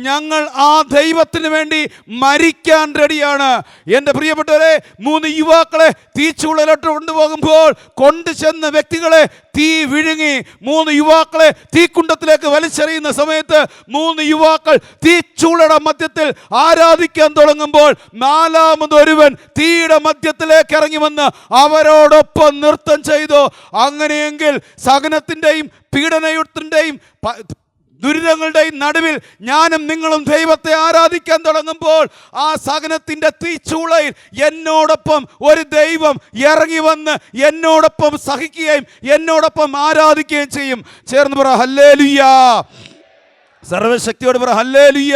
ഞങ്ങൾ ആ ദൈവത്തിന് വേണ്ടി മരിക്കാൻ റെഡിയാണ്. എൻ്റെ പ്രിയപ്പെട്ടവരെ, 3 യുവാക്കളെ തീച്ചൂളയിലോട്ട് കൊണ്ടുപോകുമ്പോൾ കൊണ്ടുചെന്ന വ്യക്തികളെ തീ വിഴുങ്ങി. 3 യുവാക്കളെ തീക്കുണ്ടത്തിലേക്ക് വലിച്ചെറിയുന്ന സമയത്ത് 3 യുവാക്കൾ തീച്ചൂളയുടെ മധ്യത്തിൽ ആരാധിക്കാൻ തുടങ്ങുമ്പോൾ 4ാമതൊരുവൻ തീയുടെ മധ്യത്തിലേക്ക് ഇറങ്ങി വന്ന് അവരോടൊപ്പം നൃത്തം ചെയ്തു. അങ്ങനെയെങ്കിൽ സഹനത്തിൻ്റെയും പീഡനത്തിൻ്റെയും ദുരിതങ്ങളുടെയും നടുവിൽ ഞാനും നിങ്ങളും ദൈവത്തെ ആരാധിക്കാൻ തുടങ്ങുമ്പോൾ ആ സഹനത്തിൻ്റെ തീച്ചൂളയിൽ എന്നോടൊപ്പം ഒരു ദൈവം ഇറങ്ങി വന്ന് എന്നോടൊപ്പം സഹിക്കുകയും എന്നോടൊപ്പം ആരാധിക്കുകയും ചെയ്യും. ചേർന്ന് പറ ഹല്ലേലൂയ. സർവശക്തിയോട് പറ ഹല്ലേലൂയ.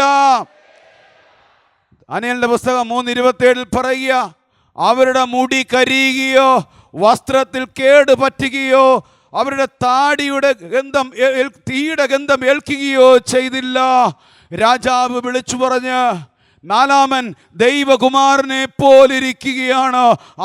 ദാനിയേലിന്റെ പുസ്തകം 3:27 പറയുക, അവരുടെ മുടി കരിയുകയോ വസ്ത്രത്തിൽ കേട് പറ്റുകയോ അവരുടെ തീയുടെ ഗന്ധം ഏൽക്കുകയോ ചെയ്തില്ല. രാജാവ് വിളിച്ചു പറഞ്ഞ്, 4ാമൻ ദൈവകുമാരനെ പോലിരിക്കുകയാണ്.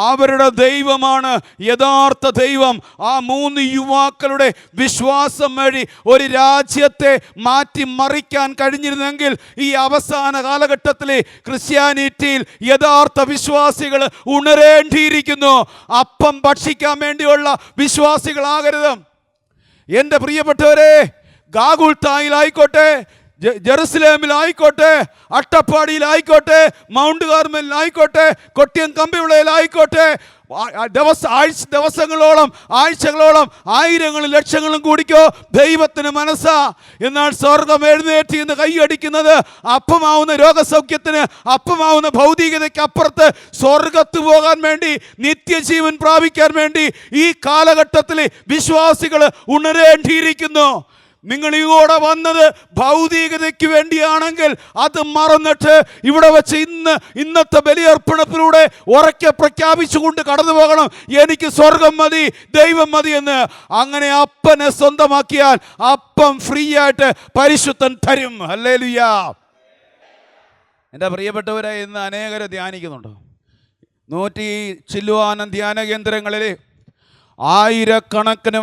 അവരുടെ ദൈവമാണ് യഥാർത്ഥ ദൈവം. ആ 3 യുവാക്കളുടെ വിശ്വാസം വഴി ഒരു രാജ്യത്തെ മാറ്റിമറിക്കാൻ കഴിഞ്ഞിരുന്നെങ്കിൽ ഈ അവസാന കാലഘട്ടത്തിൽ ക്രിസ്ത്യാനിറ്റിയിൽ യഥാർത്ഥ വിശ്വാസികൾ ഉണരേണ്ടിയിരിക്കുന്നു. അപ്പം ഭക്ഷിക്കാൻ വേണ്ടിയുള്ള വിശ്വാസികളാകരുത്. എൻ്റെ പ്രിയപ്പെട്ടവരെ, ഗാഗുൽത്തായിലായിക്കോട്ടെ, ജെറുസലേമിലായിക്കോട്ടെ, അട്ടപ്പാടിയിലായിക്കോട്ടെ, മൗണ്ട് കാർമലിലായിക്കോട്ടെ, കൊട്ടിയം കമ്പിവിളയിലായിക്കോട്ടെ, ദിവസങ്ങളോളം ആഴ്ചകളോളം ആയിരങ്ങളും ലക്ഷങ്ങളും കൂടിക്കോ ദൈവത്തിന് മനസ്സാ. എന്നാൽ സ്വർഗം എഴുന്നേറ്റ് എന്ന് കൈയടിക്കുന്നത് അപ്പമാവുന്ന രോഗസൗഖ്യത്തിന്, അപ്പമാവുന്ന ഭൗതികതയ്ക്ക് അപ്പുറത്ത് സ്വർഗത്ത് പോകാൻ വേണ്ടി, നിത്യജീവൻ പ്രാപിക്കാൻ വേണ്ടി ഈ കാലഘട്ടത്തിൽ വിശ്വാസികൾ ഉണരേണ്ടിയിരിക്കുന്നു. നിങ്ങൾ ഇങ്ങോട്ട് വന്നത് ഭൗതികതയ്ക്ക് വേണ്ടിയാണെങ്കിൽ അത് മറന്നിട്ട് ഇവിടെ വെച്ച് ഇന്നത്തെ ബലിയർപ്പണത്തിലൂടെ ഉറക്കെ പ്രഖ്യാപിച്ചുകൊണ്ട് കടന്നു പോകണം, എനിക്ക് സ്വർഗം മതി, ദൈവം മതി എന്ന്. അങ്ങനെ അപ്പനെ സ്വന്തമാക്കിയാൽ അപ്പം ഫ്രീ ആയിട്ട് പരിശുദ്ധൻ തരും. ഹല്ലേലൂയ. എൻ്റെ പ്രിയപ്പെട്ടവരെ, ഇന്ന് അനേകരെ ധ്യാനിക്കുന്നുണ്ട്. 100 ചില്ലുവാനം ധ്യാന കേന്ദ്രങ്ങളിൽ ആയിരക്കണക്കിന്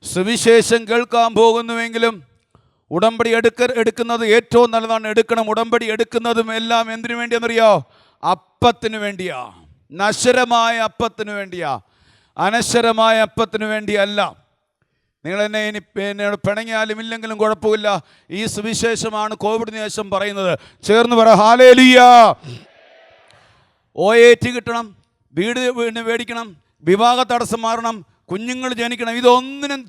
സുവിശേഷം കേൾക്കാൻ പോകുന്നുവെങ്കിലും ഉടമ്പടി എടുക്കുന്നത് ഏറ്റവും നല്ലതാണ്. എടുക്കണം. ഉടമ്പടി എടുക്കുന്നതും എല്ലാം എന്തിനു വേണ്ടിയെന്നറിയോ? അപ്പത്തിന് വേണ്ടിയാ. നശ്വരമായ അപ്പത്തിന് വേണ്ടിയാ, അനശ്വരമായ അപ്പത്തിന് വേണ്ടിയല്ല. നിങ്ങൾ എന്നോട് പിണങ്ങിയാലും ഇല്ലെങ്കിലും കുഴപ്പമില്ല. ഈ സുവിശേഷമാണ് കോവിഡിന് ശേഷം പറയുന്നത്. ചേർന്ന് പറ ഹല്ലേലൂയ. OAT കിട്ടണം, വീട് മേടിക്കണം, വിവാഹ തടസ്സം മാറണം, കുഞ്ഞുങ്ങൾ ജനിക്കണം. ഇതൊന്നിനും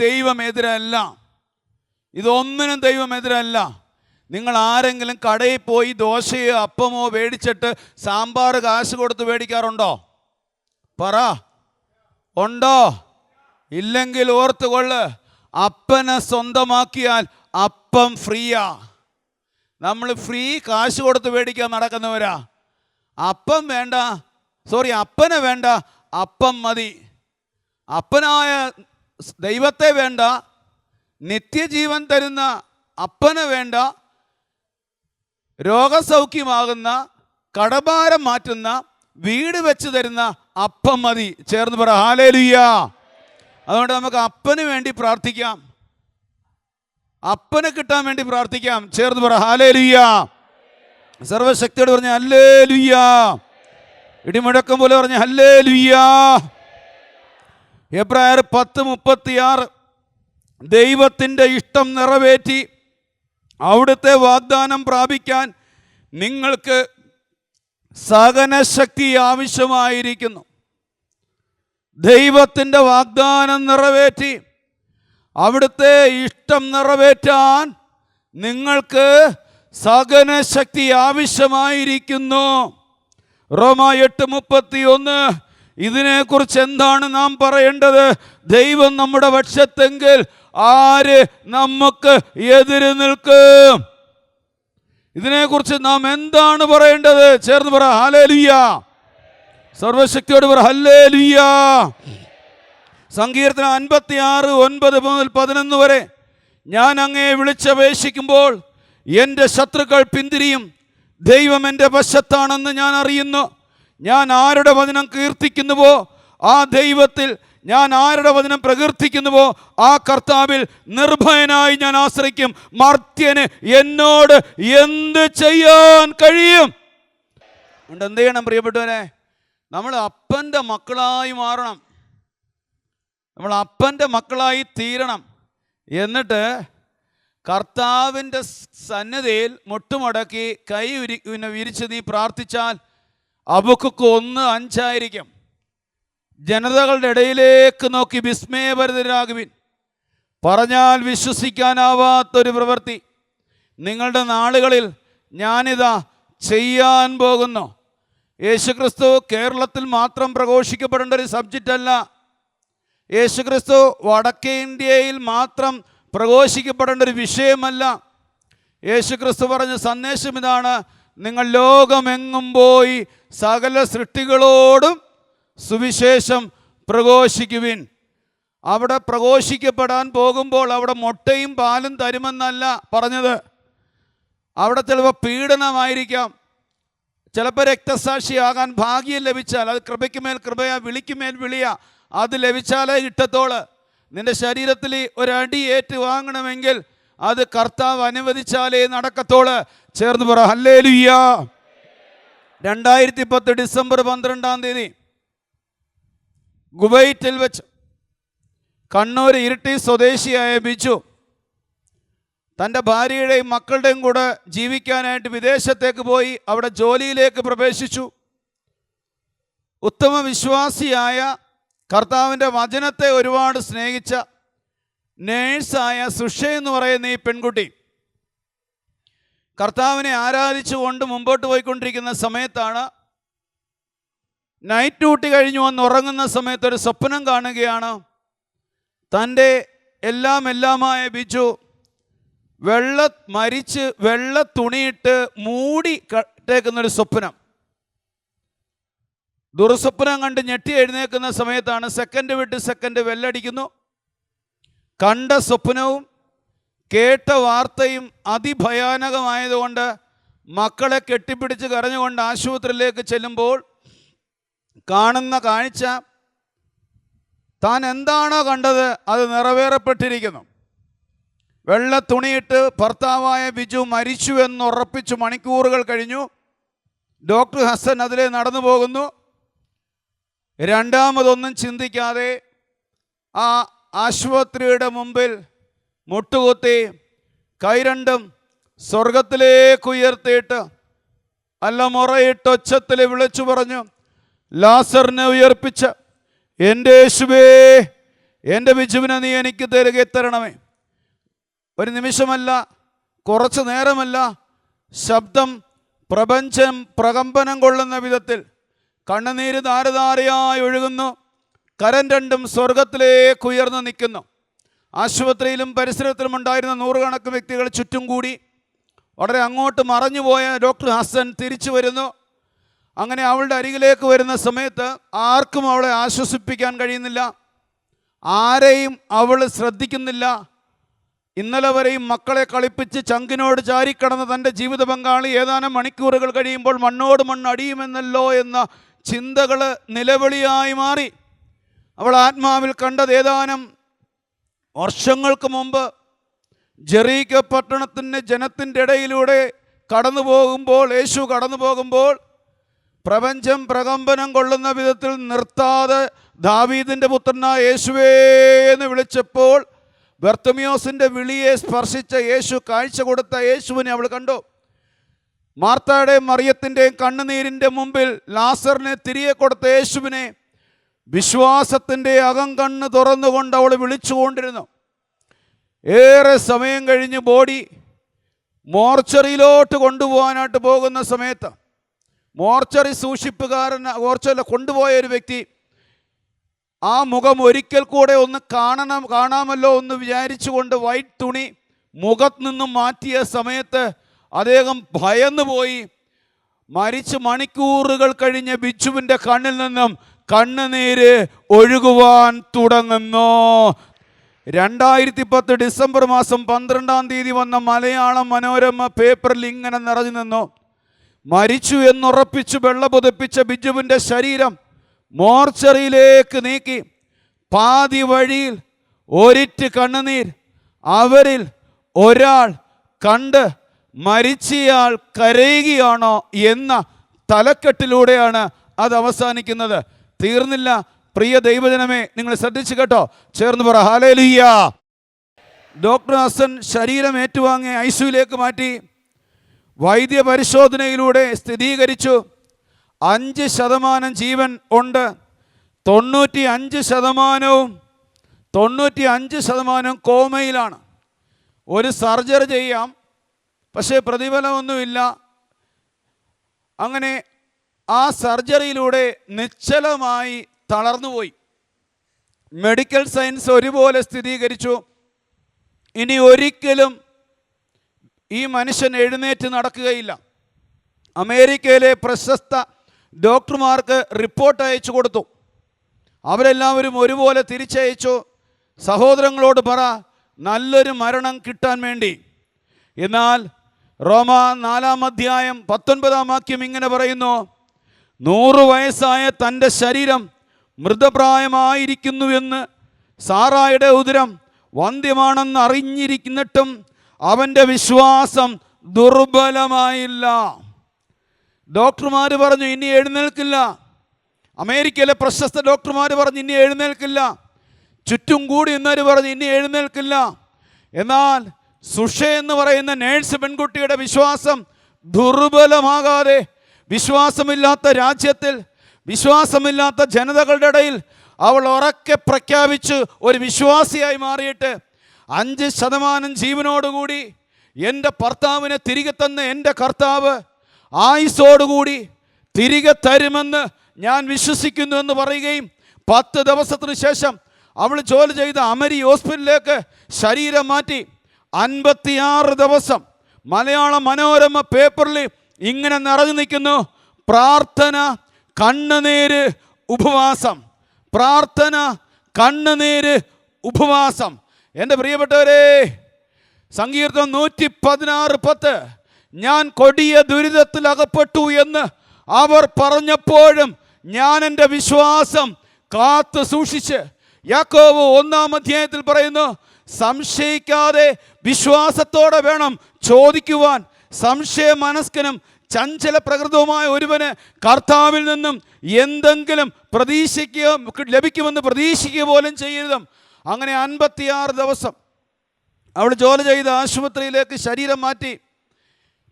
ദൈവമെതിരല്ല. നിങ്ങൾ ആരെങ്കിലും കടയിൽ പോയി ദോശയോ അപ്പമോ മേടിച്ചിട്ട് സാമ്പാർ കാശ് കൊടുത്ത് മേടിക്കാറുണ്ടോ? പറ, ഉണ്ടോ? ഇല്ലെങ്കിൽ ഓർത്തുകൊള്ളു, അപ്പനെ സ്വന്തമാക്കിയാൽ അപ്പം ഫ്രീയാ. നമ്മൾ ഫ്രീ കാശ് കൊടുത്ത് മേടിക്കാൻ നടക്കുന്നവരാ. അപ്പനെ വേണ്ട, അപ്പം മതി. അപ്പനായ ദൈവത്തെ വേണ്ട, നിത്യജീവൻ തരുന്ന അപ്പനെ വേണ്ട, രോഗസൗഖ്യമാകുന്ന, കടഭാരം മാറ്റുന്ന, വീട് വെച്ച് തരുന്ന അപ്പം മതി. ചേർന്ന് പറ ഹല്ലേലൂയ. അതുകൊണ്ട് നമുക്ക് അപ്പന് വേണ്ടി പ്രാർത്ഥിക്കാം, അപ്പനെ കിട്ടാൻ വേണ്ടി പ്രാർത്ഥിക്കാം. ചേർന്ന് പറ ഹല്ലേലൂയ. സർവശക്തിയോട് പറഞ്ഞ ഹല്ലേലൂയ. ഇടിമുഴക്കം പോലെ പറഞ്ഞ ഹല്ലേലൂയ. എബ്രായർ 10:36 ദൈവത്തിൻ്റെ ഇഷ്ടം നിറവേറ്റി അവിടുത്തെ വാഗ്ദാനം പ്രാപിക്കാൻ നിങ്ങൾക്ക് സഹനശക്തി ആവശ്യമായിരിക്കുന്നു. ദൈവത്തിൻ്റെ വാഗ്ദാനം നിറവേറ്റി അവിടുത്തെ ഇഷ്ടം നിറവേറ്റാൻ നിങ്ങൾക്ക് സഹനശക്തി ആവശ്യമായിരിക്കുന്നു. റോമ 8:31 ഇതിനെക്കുറിച്ച് എന്താണ് നാം പറയേണ്ടത്? ദൈവം നമ്മുടെ പക്ഷത്തെങ്കിൽ ആര് നമുക്ക് എതിര് നിൽക്കും? ഇതിനെക്കുറിച്ച് നാം എന്താണ് പറയേണ്ടത്? ചേർന്ന് പറ ഹല്ലേലൂയ. സർവശക്തിയോട് പറ ഹല്ലേലൂയ. സങ്കീർത്തനം 56:9-11 വരെ ഞാൻ അങ്ങയെ വിളിച്ചപേക്ഷിക്കുമ്പോൾ എൻ്റെ ശത്രുക്കൾ പിന്തിരിയും. ദൈവം എൻ്റെ വശത്താണെന്ന് ഞാൻ അറിയുന്നു. ഞാൻ ആരുടെ വചനം കീർത്തിക്കുന്നുവോ ആ ദൈവത്തിൽ, ഞാൻ ആരുടെ വചനം പ്രകീർത്തിക്കുന്നുവോ ആ കർത്താവിൽ നിർഭയനായി ഞാൻ ആശ്രയിക്കും. മർത്യന് എന്നോട് എന്ത് ചെയ്യാൻ കഴിയും? അതുകൊണ്ട് എന്ത് ചെയ്യണം പ്രിയപ്പെട്ടവരെ? നമ്മൾ അപ്പൻ്റെ മക്കളായി മാറണം, നമ്മൾ അപ്പൻ്റെ മക്കളായി തീരണം. എന്നിട്ട് കർത്താവിൻ്റെ സന്നിധിയിൽ മുട്ടുമടക്കി കൈ വിരിച്ച് നീ പ്രാർത്ഥിച്ചാൽ ഹബക്കൂക്ക് 1:5 ജനതകളുടെ ഇടയിലേക്ക് നോക്കി വിസ്മയഭരിതരാകുവിൻ. പറഞ്ഞാൽ വിശ്വസിക്കാനാവാത്തൊരു പ്രവൃത്തി നിങ്ങളുടെ നാളുകളിൽ ഞാനിതാ ചെയ്യാൻ പോകുന്നു. യേശുക്രിസ്തു കേരളത്തിൽ മാത്രം പ്രഘോഷിക്കപ്പെടേണ്ട ഒരു സബ്ജക്റ്റ് അല്ല. യേശുക്രിസ്തു വടക്കേ ഇന്ത്യയിൽ മാത്രം പ്രഘോഷിക്കപ്പെടേണ്ട ഒരു വിഷയമല്ല. യേശുക്രിസ്തു പറഞ്ഞ സന്ദേശം ഇതാണ്: നിങ്ങൾ ലോകമെങ്ങും പോയി സകല സൃഷ്ടികളോടും സുവിശേഷം പ്രഘോഷിക്കുവിൻ. അവിടെ പ്രഘോഷിക്കപ്പെടാൻ പോകുമ്പോൾ അവിടെ മുട്ടയും പാലും തരുമെന്നല്ല പറഞ്ഞത്. അവിടെ ചിലപ്പോൾ പീഡനമായിരിക്കാം, ചിലപ്പോൾ രക്തസാക്ഷിയാകാൻ ഭാഗ്യം ലഭിച്ചാൽ അത് കൃപയ്ക്കുമേൽ കൃപയാ, വിളിക്കുമേൽ വിളിയാ, അത് ലഭിച്ചാലേ കിട്ടത്തോള്. നിന്റെ ശരീരത്തിൽ ഒരടി ഏറ്റു വാങ്ങണമെങ്കിൽ അത് കർത്താവ് അനുവദിച്ചാലേ നടക്കത്തോള്. ചേർന്ന് പറ ഹല്ലേലൂയ. 2010 ഡിസംബർ 12 കുവൈറ്റിൽ വെച്ച് കണ്ണൂർ ഇരിട്ടി സ്വദേശിയായ ബിജു തൻ്റെ ഭാര്യയുടെയും മക്കളുടെയും കൂടെ ജീവിക്കാനായിട്ട് വിദേശത്തേക്ക് പോയി അവിടെ ജോലിയിലേക്ക് പ്രവേശിച്ചു. ഉത്തമ വിശ്വാസിയായ, കർത്താവിൻ്റെ വചനത്തെ ഒരുപാട് സ്നേഹിച്ച നേഴ്സായ സുഷ എന്ന് പറയുന്ന ഈ പെൺകുട്ടി കർത്താവിനെ ആരാധിച്ചുകൊണ്ട് മുമ്പോട്ട് പോയിക്കൊണ്ടിരിക്കുന്ന സമയത്താണ് നൈറ്റ് ഡ്യൂട്ടി കഴിഞ്ഞു വന്ന് ഉറങ്ങുന്ന സമയത്ത് ഒരു സ്വപ്നം കാണുകയാണ്. തൻ്റെ എല്ലാമായ ബിജു മരിച്ച് വെള്ള തുണിയിട്ട് മൂടി കട്ടേക്കുന്നൊരു സ്വപ്നം. ദുർസ്വപ്നം കണ്ട് ഞെട്ടി എഴുന്നേൽക്കുന്ന സമയത്താണ് സെക്കൻഡ് വിട്ട് സെക്കൻഡ് വെല്ലടിക്കുന്നു. കണ്ട സ്വപ്നവും കേട്ട വാർത്തയും അതിഭയാനകമായതുകൊണ്ട് മക്കളെ കെട്ടിപ്പിടിച്ച് കരഞ്ഞുകൊണ്ട് ആശുപത്രിയിലേക്ക് ചെല്ലുമ്പോൾ കാണുന്ന കാഴ്ച, താൻ എന്താണോ കണ്ടത് അത് നിറവേറപ്പെട്ടിരിക്കുന്നു. വെള്ള തുണിയിട്ട് ഭർത്താവായ ബിജു മരിച്ചു എന്നുറപ്പിച്ചു മണിക്കൂറുകൾ കഴിഞ്ഞു. ഡോക്ടർ ഹസൻ അതിലെ നടന്നു പോകുന്നു. രണ്ടാമതൊന്നും ചിന്തിക്കാതെ ആ ആശുപത്രിയുടെ മുമ്പിൽ മുട്ടുകുത്തി കൈ രണ്ടും സ്വർഗത്തിലേക്ക് ഉയർത്തിയിട്ട് അല്ല മുറയിട്ട് ഒച്ചത്തിൽ വിളിച്ചു പറഞ്ഞു, ലാസറിനെ ഉയർപ്പിച്ച എൻ്റെ യേശുവേ, എൻ്റെ ബിജുവിനെ നീ എനിക്ക് തിരികെ തരണമേ. ഒരു നിമിഷമല്ല, കുറച്ച് നേരമല്ല, ശബ്ദം പ്രപഞ്ചം പ്രകമ്പനം കൊള്ളുന്ന വിധത്തിൽ കണ്ണുനീര് ധാരധാരയായി ഒഴുകുന്നു. കരം രണ്ടും സ്വർഗത്തിലേക്ക് ഉയർന്നു നിൽക്കുന്നു. ആശുപത്രിയിലും പരിസരത്തിലും ഉണ്ടായിരുന്ന നൂറുകണക്കിന് വ്യക്തികൾ ചുറ്റും കൂടി. വളരെ അങ്ങോട്ട് മറഞ്ഞുപോയ ഡോക്ടർ ഹസൻ തിരിച്ചു വരുന്നു. അങ്ങനെ അവളുടെ അരികിലേക്ക് വരുന്ന സമയത്ത് ആർക്കും അവളെ ആശ്വസിപ്പിക്കാൻ കഴിയുന്നില്ല, ആരെയും അവൾ ശ്രദ്ധിക്കുന്നില്ല. ഇന്നലെ വരെയും മക്കളെ കളിപ്പിച്ച് ചങ്കിനോട് ചാരിക്കടന്ന തൻ്റെ ജീവിത പങ്കാളി ഏതാനും മണിക്കൂറുകൾ കഴിയുമ്പോൾ മണ്ണോട് മണ്ണ് അടിയുമെന്നല്ലോ എന്ന ചിന്തകൾ നിലവിളിയായി മാറി. അവൾ ആത്മാവിൽ കണ്ടത് ഏതാനും വർഷങ്ങൾക്ക് മുമ്പ് ജെറീക്കോ പട്ടണത്തിൻ്റെ ജനത്തിൻ്റെ ഇടയിലൂടെ യേശു കടന്നു പോകുമ്പോൾ പ്രപഞ്ചം പ്രകമ്പനം കൊള്ളുന്ന വിധത്തിൽ നിർത്താതെ ദാവീദിൻ്റെ പുത്രനായ യേശുവേ എന്ന് വിളിച്ചപ്പോൾ ബർത്തമിയോസിൻ്റെ വിളിയെ സ്പർശിച്ച യേശു, കാഴ്ച കൊടുത്ത യേശുവിനെ അവൾ കണ്ടു. മാർത്തയുടെയും മറിയത്തിൻ്റെയും കണ്ണുനീരിൻ്റെ മുമ്പിൽ ലാസറിനെ തിരികെ കൊടുത്ത യേശുവിനെ വിശ്വാസത്തിൻ്റെ അകംകണ്ണ് തുറന്നുകൊണ്ട് അവൾ വിളിച്ചുകൊണ്ടിരുന്നു. ഏറെ സമയം കഴിഞ്ഞ് ബോഡി മോർച്ചറിയിലോട്ട് കൊണ്ടുപോകാനായിട്ട് പോകുന്ന സമയത്ത് മോർച്ചറി മോർച്ചറിയിൽ കൊണ്ടുപോയ ഒരു വ്യക്തി ആ മുഖം ഒരിക്കൽ കൂടെ ഒന്ന് കാണാമല്ലോ എന്ന് വിചാരിച്ചുകൊണ്ട് വൈറ്റ് തുണി മുഖത്ത് നിന്നും മാറ്റിയ സമയത്ത് അദ്ദേഹം ഭയന്നു പോയി. മരിച്ച് മണിക്കൂറുകൾ കഴിഞ്ഞ ബിജുവിൻ്റെ കണ്ണിൽ നിന്നും കണ്ണുനീര് ഒഴുകുവാൻ തുടങ്ങുന്നു. 2010 ഡിസംബർ മാസം 12-ാം തീയതി വന്ന മലയാളം മനോരമ പേപ്പറിൽ ഇങ്ങനെ നിറഞ്ഞു നിന്നു: മരിച്ചു എന്നുറപ്പിച്ചു വെള്ള പുതപ്പിച്ച ബിജുവിൻ്റെ ശരീരം മോർച്ചറിയിലേക്ക് നീക്കി. പാതി വഴിയിൽ ഒരിറ്റ് കണ്ണുനീർ അവരിൽ ഒരാൾ കണ്ട് മരിച്ചയാൾ കരയുകയാണോ എന്ന തലക്കെട്ടിലൂടെയാണ് അത് അവസാനിക്കുന്നത്. തീർന്നില്ല. പ്രിയ ദൈവജനമേ, നിങ്ങൾ ശ്രദ്ധിച്ചു കേട്ടോ, ചേർന്ന് പറ ഹല്ലേലൂയ. ഡോക്ടർ ഹസൻ ശരീരം ഏറ്റുവാങ്ങി ഐസിയുലേക്ക് മാറ്റി. വൈദ്യപരിശോധനയിലൂടെ സ്ഥിരീകരിച്ചു 5% ജീവൻ ഉണ്ട്. 95% കോമയിലാണ്. ഒരു സർജറി ചെയ്യാം, പക്ഷേ പ്രതിഫലമൊന്നുമില്ല. അങ്ങനെ ആ സർജറിയിലൂടെ നിശ്ചലമായി തളർന്നുപോയി. മെഡിക്കൽ സയൻസ് ഒരുപോലെ സ്ഥിരീകരിച്ചു, ഇനി ഒരിക്കലും ഈ മനുഷ്യൻ എഴുന്നേറ്റ് നടക്കുകയില്ല. അമേരിക്കയിലെ പ്രശസ്ത ഡോക്ടർമാർക്ക് റിപ്പോർട്ട് അയച്ചു കൊടുത്തു. അവരെല്ലാവരും ഒരുപോലെ തിരിച്ചയച്ചു: സഹോദരങ്ങളോട് പറ, നല്ലൊരു മരണം കിട്ടാൻ വേണ്ടി. എന്നാൽ റോമ 4-ാം അധ്യായം 19-ാം വാക്യം ഇങ്ങനെ പറയുന്നു: 100 വയസ്സായ തൻ്റെ ശരീരം മൃതപ്രായമായിരിക്കുന്നുവെന്ന് സാറായുടെ ഉദരം വന്ധ്യമാണെന്ന് അറിഞ്ഞിരിക്കുന്നിട്ടും അവൻ്റെ വിശ്വാസം ദുർബലമായില്ല. ഡോക്ടർമാർ പറഞ്ഞു ഇനി എഴുന്നേൽക്കില്ല. അമേരിക്കയിലെ പ്രശസ്ത ഡോക്ടർമാർ പറഞ്ഞു ഇനി എഴുന്നേൽക്കില്ല. ചുറ്റും കൂടി എന്നവർ പറഞ്ഞു ഇനി എഴുന്നേൽക്കില്ല. എന്നാൽ സുഷ എന്ന് പറയുന്ന നേഴ്സ് പെൺകുട്ടിയുടെ വിശ്വാസം ദുർബലമാകാതെ, വിശ്വാസമില്ലാത്ത രാജ്യത്തിൽ, വിശ്വാസമില്ലാത്ത ജനതകളുടെ ഇടയിൽ അവൾ ഉറക്കെ പ്രഖ്യാപിച്ച് ഒരു വിശ്വാസിയായി മാറിയിട്ട് 5% ജീവനോടുകൂടി എൻ്റെ ഭർത്താവിനെ തിരികെ തന്ന എൻ്റെ കർത്താവ് ആയുസ്സോടുകൂടി തിരികെ തരുമെന്ന് ഞാൻ വിശ്വസിക്കുന്നു എന്ന് പറയുകയും 10 ദിവസത്തിന് ശേഷം അവൾ ജോലി ചെയ്ത അമരി ഹോസ്പിറ്റലിലേക്ക് ശരീരം മാറ്റി. 56 ദിവസം മലയാള മനോരമ പേപ്പറിൽ ഇങ്ങനെ നിറഞ്ഞു നിൽക്കുന്നു: പ്രാർത്ഥന, കണ്ണുനീര്, ഉപവാസം. പ്രാർത്ഥന, കണ്ണുനീര്, ഉപവാസം. എൻ്റെ പ്രിയപ്പെട്ടവരെ, സങ്കീർത്തനം 116:10 ഞാൻ കൊടിയ ദുരിതത്തിൽ അകപ്പെട്ടു എന്ന് അവർ പറഞ്ഞപ്പോഴും ഞാൻ എൻ്റെ വിശ്വാസം കാത്തു സൂക്ഷിച്ച്. യാക്കോബ് 1-ാം അധ്യായത്തിൽ പറയുന്നു, സംശയിക്കാതെ വിശ്വാസത്തോടെ വേണം ചോദിക്കുവാൻ. സംശയ മനസ്കനും ചഞ്ചല പ്രകൃതവുമായ ഒരുവന് കർത്താവിൽ നിന്നും എന്തെങ്കിലും ലഭിക്കുമെന്ന് പ്രതീക്ഷിക്കുക പോലും ചെയ്യരുത്. അങ്ങനെ 56 ദിവസം അവൾ ജോലി ചെയ്ത ആശുപത്രിയിലേക്ക് ശരീരം മാറ്റി.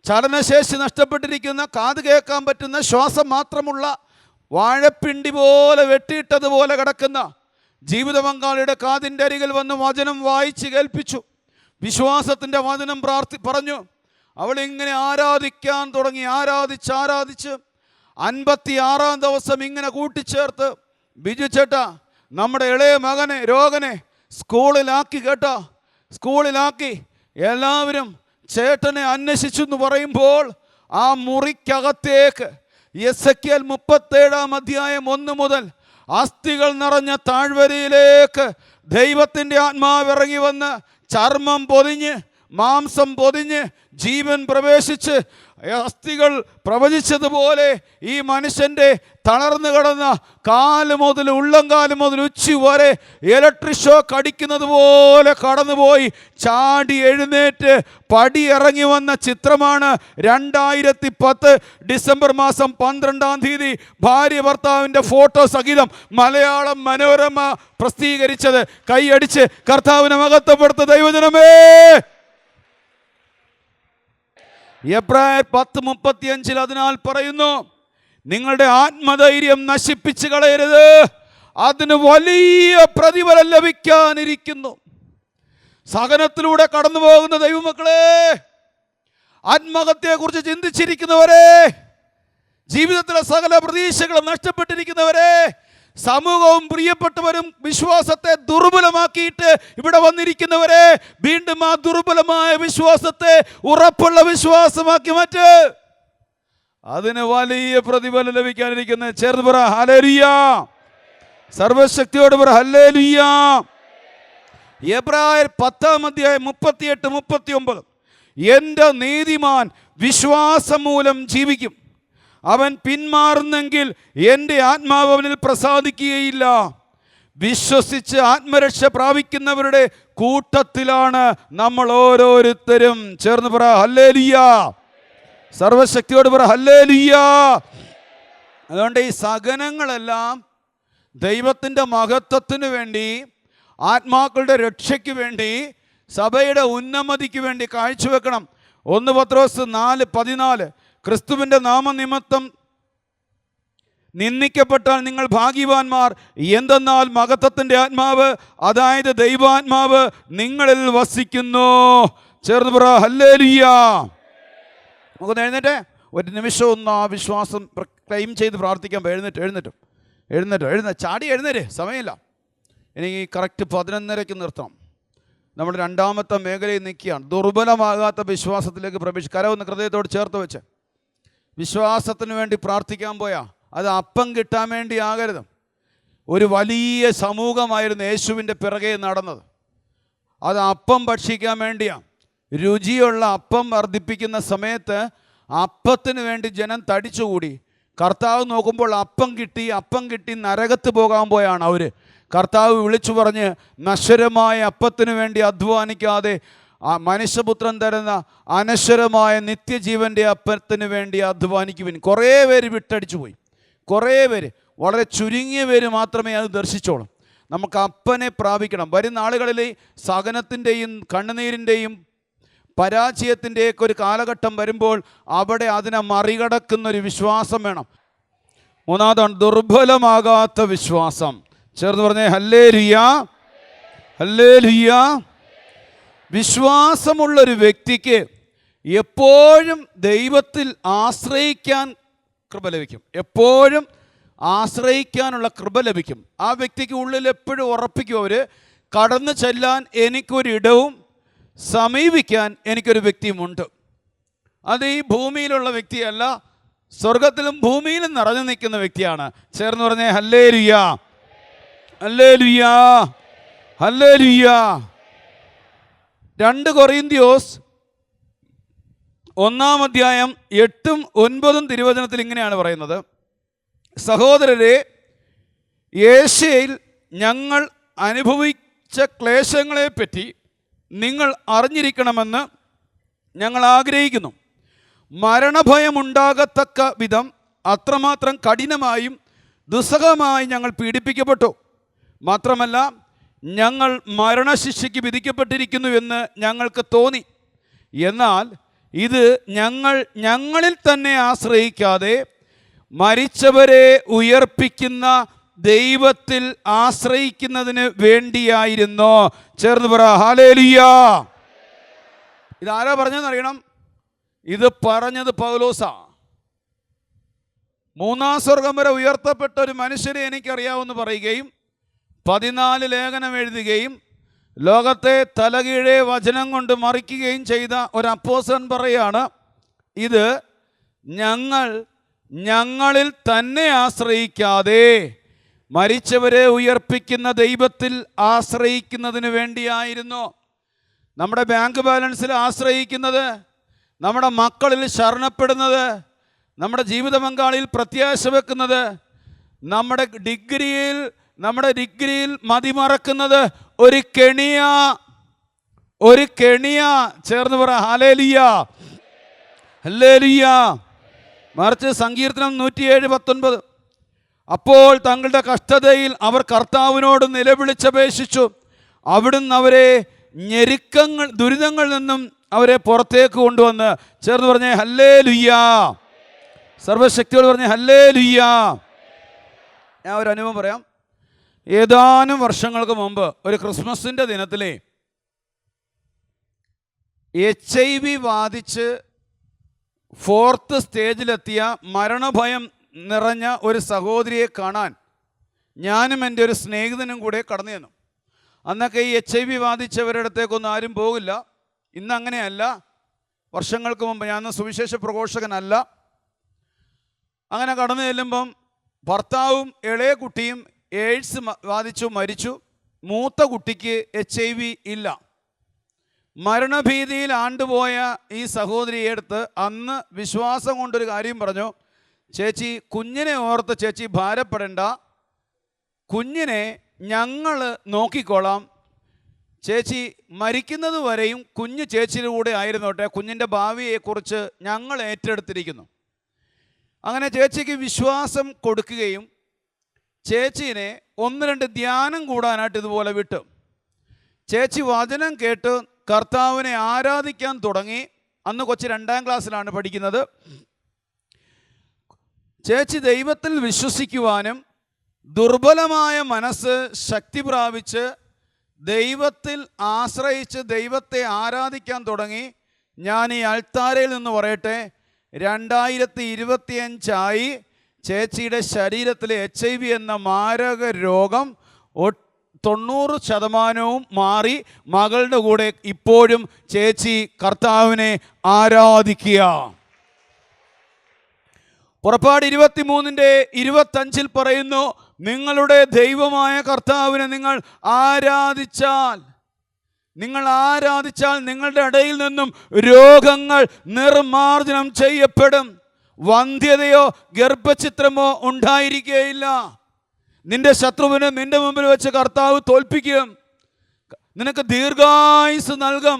ചലനശേഷി നഷ്ടപ്പെട്ടിരിക്കുന്ന, കാത് കേൾക്കാൻ പറ്റുന്ന, ശ്വാസം മാത്രമുള്ള, വാഴപ്പിണ്ടി പോലെ വെട്ടിയിട്ടതുപോലെ കിടക്കുന്ന ജീവിത പങ്കാളിയുടെ കാതിൻ്റെ അരികിൽ വന്ന് വചനം വായിച്ച് കേൾപ്പിച്ചു. വിശ്വാസത്തിൻ്റെ വചനം പറഞ്ഞു. അവളിങ്ങനെ ആരാധിക്കാൻ തുടങ്ങി. ആരാധിച്ച് 56-ാം ദിവസം ഇങ്ങനെ കൂട്ടിച്ചേർത്ത്, ബിജു ചേട്ടാ, നമ്മുടെ ഇളയ മകനെ രോഗനെ സ്കൂളിലാക്കി കേട്ടോ. സ്കൂളിലാക്കി എല്ലാവരും ചേട്ടനെ അന്വേഷിച്ചു എന്ന് പറയുമ്പോൾ ആ മുറിക്കകത്തേക്ക് എസെക്കിയേൽ 37-ാം അധ്യായം 1 മുതൽ അസ്ഥികൾ നിറഞ്ഞ താഴ്വരയിലേക്ക് ദൈവത്തിൻ്റെ ആത്മാവ് ഇറങ്ങി വന്ന് ചർമ്മം പൊതിഞ്ഞ്, മാംസം പൊതിഞ്ഞ്, ജീവൻ പ്രവേശിച്ച് അസ്ഥികൾ പ്രവചിച്ചതുപോലെ ഈ മനുഷ്യൻ്റെ തളർന്നു കിടന്ന കാല് മുതൽ ഉള്ളംകാല് മുതൽ ഉച്ചി വരെ ഇലക്ട്രിക് ഷോക്ക് അടിക്കുന്നത് പോലെ കടന്നുപോയി ചാടി എഴുന്നേറ്റ് പടി ഇറങ്ങി വന്ന ചിത്രമാണ് 2010 ഡിസംബർ മാസം 12-ാം തീയതി ഭാര്യ ഭർത്താവിൻ്റെ ഫോട്ടോ സഹിതം മലയാളം മനോരമ പ്രസിദ്ധീകരിച്ചത്. കൈയടിച്ച് കർത്താവിനെ മഹത്വപ്പെടുത്ത ദൈവജനമേ. എബ്രായർ 10:35 അതിനാൽ പറയുന്നു, നിങ്ങളുടെ ആത്മധൈര്യം നശിപ്പിച്ച് കളയരുത്, അതിന് വലിയ പ്രതിഫലം ലഭിക്കാനിരിക്കുന്നു. സഹനത്തിലൂടെ കടന്നു പോകുന്ന ദൈവമക്കളെ, ആത്മഹത്യയെക്കുറിച്ച് ചിന്തിച്ചിരിക്കുന്നവരെ, ജീവിതത്തിലെ സകല പ്രതീക്ഷകളും നഷ്ടപ്പെട്ടിരിക്കുന്നവരെ, സമൂഹവും പ്രിയപ്പെട്ടവരും വിശ്വാസത്തെ ദുർബലമാക്കിയിട്ട് ഇവിടെ വന്നിരിക്കുന്നവരെ, വീണ്ടും ആ ദുർബലമായ വിശ്വാസത്തെ ഉറപ്പുള്ള വിശ്വാസമാക്കി മാറ്റ്. അതിന് വലിയ പ്രതിഫലം ലഭിക്കാനിരിക്കുന്ന. ചേർന്ന് പറ ഹല്ലേലൂയ. സർവശക്തിയോട് പറ ഹല്ലേലൂയ. എബ്രായർ 10:38-39 എൻ്റെ നീതിമാൻ വിശ്വാസം മൂലം ജീവിക്കും, അവൻ പിന്മാറുന്നെങ്കിൽ എൻ്റെ ആത്മാവ് അവനിൽ പ്രസാദിക്കുകയില്ല. വിശ്വസിച്ച് ആത്മരക്ഷ പ്രാപിക്കുന്നവരുടെ കൂട്ടത്തിലാണ് നമ്മൾ ഓരോരുത്തരും. ചേർന്ന് പറ ഹല്ലേലൂയ. സർവശക്തിയോട് പറ ഹല്ലേലൂയ. അതുകൊണ്ട് ഈ സഹനങ്ങളെല്ലാം ദൈവത്തിൻ്റെ മഹത്വത്തിന് വേണ്ടി, ആത്മാക്കളുടെ രക്ഷയ്ക്ക് വേണ്ടി, സഭയുടെ ഉന്നമതിക്ക് വേണ്ടി കാഴ്ചവെക്കണം. 1 പത്രോസ് 4:14 ക്രിസ്തുവിൻ്റെ നാമനിമിത്തം നിന്ദിക്കപ്പെട്ടാൽ നിങ്ങൾ ഭാഗ്യവാന്മാർ, എന്തെന്നാൽ മഹത്വത്തിൻ്റെ ആത്മാവ്, അതായത് ദൈവാത്മാവ് നിങ്ങളിൽ വസിക്കുന്നു. ചേർന്ന് പറ ഹല്ലേലൂയ. നമുക്കൊന്ന് എഴുന്നേറ്റ് ഒരു നിമിഷം ഒന്ന് ആ വിശ്വാസം ക്ലെയിം ചെയ്ത് പ്രാർത്ഥിക്കാൻ. എഴുന്നേറ്റ് ചാടി എഴുന്നേര്, സമയമില്ല. എനിക്ക് കറക്റ്റ് 11:30 നിർത്തണം. നമ്മൾ 2ാമത്തെ മേഖലയിൽ നിൽക്കുകയാണ്. ദുർബലമാകാത്ത വിശ്വാസത്തിലേക്ക് പ്രവേശിച്ച് കരവൊന്ന് ഹൃദയത്തോട് ചേർത്ത് വെച്ച് വിശ്വാസത്തിന് വേണ്ടി പ്രാർത്ഥിക്കാൻ പോയാൽ അത് അപ്പം കിട്ടാൻ വേണ്ടി ആകരുത്. ഒരു വലിയ സമൂഹമായിരുന്നു യേശുവിൻ്റെ പിറകെ നടന്നത്. അത് അപ്പം ഭക്ഷിക്കാൻ വേണ്ടിയാണ്. രുചിയുള്ള അപ്പം വർദ്ധിപ്പിക്കുന്ന സമയത്ത് അപ്പത്തിന് വേണ്ടി ജനം തടിച്ചുകൂടി. കർത്താവ് നോക്കുമ്പോൾ അപ്പം കിട്ടി നരകത്ത് പോകാൻ പോയാണ് അവർ. കർത്താവ് വിളിച്ചു പറഞ്ഞ്, നശ്വരമായ അപ്പത്തിന് വേണ്ടി അധ്വാനിക്കാതെ മനുഷ്യപുത്രൻ തരുന്ന അനശ്വരമായ നിത്യജീവൻ്റെ അപ്പത്തിന് വേണ്ടി അധ്വാനിക്കുവിൻ. കുറേ പേര് വിട്ടടിച്ചു പോയി. കുറേ പേര്, വളരെ ചുരുങ്ങിയ പേര് മാത്രമേ അത് ദർശിച്ചോളും. നമുക്ക് അപ്പനെ പ്രാപിക്കണം. വരുന്ന ആളുകളിൽ സഹനത്തിൻ്റെയും കണ്ണുനീരിൻ്റെയും പരാജയത്തിൻ്റെയൊക്കെ ഒരു കാലഘട്ടം വരുമ്പോൾ അവിടെ അതിനെ മറികടക്കുന്നൊരു വിശ്വാസം വേണം. 3ാമതാണ് ദുർബലമാകാത്ത വിശ്വാസം. ചേർന്ന് പറഞ്ഞേ ഹല്ലേലൂയ. ഹല്ലേലൂയ. വിശ്വാസമുള്ളൊരു വ്യക്തിക്ക് എപ്പോഴും ദൈവത്തിൽ ആശ്രയിക്കാൻ കൃപ ലഭിക്കും. എപ്പോഴും ആശ്രയിക്കാനുള്ള കൃപ ലഭിക്കും. ആ വ്യക്തിക്ക് ഉള്ളിൽ എപ്പോഴും ഉറപ്പിക്കും, അവർ കടന്നു ചെല്ലാൻ എനിക്കൊരിടവും സമീപിക്കാൻ എനിക്കൊരു വ്യക്തിയുമുണ്ട്. അത് ഈ ഭൂമിയിലുള്ള വ്യക്തിയല്ല, സ്വർഗത്തിലും ഭൂമിയിലും നിറഞ്ഞു നിൽക്കുന്ന വ്യക്തിയാണ്. ചേർന്ന് പറഞ്ഞേ ഹല്ലേലൂയ. ഹല്ലേലൂയ. ഹല്ലേലൂയ. 2 കൊറിന്ത്യോസ് 1-8-9 തിരുവചനത്തിൽ ഇങ്ങനെയാണ് പറയുന്നത്: സഹോദരരെ, ഏഷ്യയിൽ ഞങ്ങൾ അനുഭവിച്ച ക്ലേശങ്ങളെപ്പറ്റി നിങ്ങൾ അറിഞ്ഞിരിക്കണമെന്ന് ഞങ്ങൾ ആഗ്രഹിക്കുന്നു. മരണഭയമുണ്ടാകത്തക്ക വിധം അത്രമാത്രം കഠിനമായും ദുസ്സഹമായി ഞങ്ങൾ പീഡിപ്പിക്കപ്പെട്ടു. മാത്രമല്ല, ഞങ്ങൾ മരണശിക്ഷയ്ക്ക് വിധിക്കപ്പെട്ടിരിക്കുന്നുവെന്ന് ഞങ്ങൾക്ക് തോന്നി. എന്നാൽ ഇത് ഞങ്ങളിൽ തന്നെ ആശ്രയിക്കാതെ മരിച്ചവരെ ഉയർപ്പിക്കുന്ന ദൈവത്തിൽ ആശ്രയിക്കുന്നതിന് വേണ്ടിയായിരുന്നു. ചേർന്ന് പറ ഹല്ലേലൂയ. ഇതാരാ പറഞ്ഞതെന്നറിയണം? ഇത് പറഞ്ഞത് പൗലോസാ. 3-ാം സ്വർഗം വരെ ഉയർത്തപ്പെട്ട ഒരു മനുഷ്യരെ എനിക്കറിയാമെന്ന് പറയുകയും 14 ലേഖനം എഴുതുകയും ലോകത്തെ തലകീഴെ വചനം കൊണ്ട് മറിക്കുകയും ചെയ്ത ഒരു അപ്പോസ്തലൻ പറയാണ്, ഇത് ഞങ്ങളിൽ തന്നെ ആശ്രയിക്കാതെ മരിച്ചവരെ ഉയർപ്പിക്കുന്ന ദൈവത്തിൽ ആശ്രയിക്കുന്നതിന് വേണ്ടിയായിരുന്നു. നമ്മുടെ ബാങ്ക് ബാലൻസിൽ ആശ്രയിക്കുന്നത്, നമ്മുടെ മക്കളിൽ ശരണപ്പെടുന്നത്, നമ്മുടെ ജീവിത പങ്കാളിയിൽ പ്രത്യാശ വെക്കുന്നത്, നമ്മുടെ ഡിഗ്രിയിൽ മതിമറക്കുന്നത് ഒരു കെണിയ. ചേർന്ന് പറ ഹല്ലേലൂയ, ഹല്ലേലൂയ. മറിച്ച് സങ്കീർത്തനം 107:19, അപ്പോൾ തങ്ങളുടെ കഷ്ടതയിൽ അവർ കർത്താവിനോട് നിലവിളിച്ചപേക്ഷിച്ചു, അവിടുന്ന് അവരെ ദുരിതങ്ങളിൽ നിന്നും അവരെ പുറത്തേക്ക് കൊണ്ടുവന്ന്. ചേർന്ന് പറഞ്ഞേ ഹല്ലേലൂയ, സർവശക്തിയോട് പറഞ്ഞേ ഹല്ലേലൂയ. ഞാൻ ഒരു അനുഭവം പറയാം. ഏതാനും വർഷങ്ങൾക്ക് മുമ്പ് ഒരു ക്രിസ്മസിൻ്റെ ദിനത്തിലെ HIV ബാധിച്ച് 4th സ്റ്റേജിലെത്തിയ മരണഭയം നിറഞ്ഞ ഒരു സഹോദരിയെ കാണാൻ ഞാനും എൻ്റെ ഒരു സ്നേഹിതനും കൂടെ കടന്നു ചെന്നു. അന്നൊക്കെ ഈ HIV ബാധിച്ചവരുടെ അടുത്തേക്കൊന്നും ആരും പോകില്ല. ഇന്നങ്ങനെയല്ല. വർഷങ്ങൾക്ക് മുമ്പ്, ഞാൻ സുവിശേഷ പ്രഘോഷകനല്ല. അങ്ങനെ കടന്നു ചെല്ലുമ്പം ഭർത്താവും ഇളയ കുട്ടിയും എയ്ഡ്സ് ബാധിച്ചു മരിച്ചു. മൂത്ത കുട്ടിക്ക് HIV ഇല്ല. മരണഭീതിയിൽ ആണ്ടുപോയ ഈ സഹോദരിയെ അടുത്ത് അന്ന് വിശ്വാസം കൊണ്ടൊരു കാര്യം പറഞ്ഞു, ചേച്ചി കുഞ്ഞിനെ ഓർത്ത് ചേച്ചി ഭാരപ്പെടേണ്ട, കുഞ്ഞിനെ ഞങ്ങൾ നോക്കിക്കോളാം, ചേച്ചി മരിക്കുന്നത് വരെയും കുഞ്ഞ് ചേച്ചിയുടെ കൂടെ ആയിരുന്നോട്ടെ, കുഞ്ഞിൻ്റെ ഭാവിയെക്കുറിച്ച് ഞങ്ങൾ ഏറ്റെടുത്തിരിക്കുന്നു. അങ്ങനെ ചേച്ചിക്ക് വിശ്വാസം കൊടുക്കുകയും ചേച്ചീനെ 1-2 ധ്യാനം കൂടാനായിട്ട് ഇതുപോലെ വിട്ടു. ചേച്ചി വചനം കേട്ട് കർത്താവിനെ ആരാധിക്കാൻ തുടങ്ങി. അന്ന് കൊച്ചി 2ാം ക്ലാസ്സിലാണ് പഠിക്കുന്നത്. ചേച്ചി ദൈവത്തിൽ വിശ്വസിക്കുവാനും ദുർബലമായ മനസ്സ് ശക്തി പ്രാപിച്ച് ദൈവത്തിൽ ആശ്രയിച്ച് ദൈവത്തെ ആരാധിക്കാൻ തുടങ്ങി. ഞാൻ ഈ അൾത്താരയിൽ നിന്ന് പറയട്ടെ, 2025 ചേച്ചിയുടെ ശരീരത്തിലെ HIV എന്ന മാരക രോഗം 90% മാറി. മകളുടെ കൂടെ ഇപ്പോഴും ചേച്ചി കർത്താവിനെ ആരാധിക്കുക. പുറപ്പാട് 23:25 പറയുന്നു, നിങ്ങളുടെ ദൈവമായ കർത്താവിനെ നിങ്ങൾ ആരാധിച്ചാൽ നിങ്ങളുടെ ഇടയിൽ നിന്നും രോഗങ്ങൾ നിർമാർജനം ചെയ്യപ്പെടും, വന്ധ്യതയോ ഗർഭഛിദ്രമോ ഉണ്ടായിരിക്കുകയില്ല. നിന്റെ ശത്രുവിനെ നിന്റെ മുമ്പിൽ വെച്ച് കർത്താവ് തോൽപ്പിക്കും, നിനക്ക് ദീർഘായുസ് നൽകും.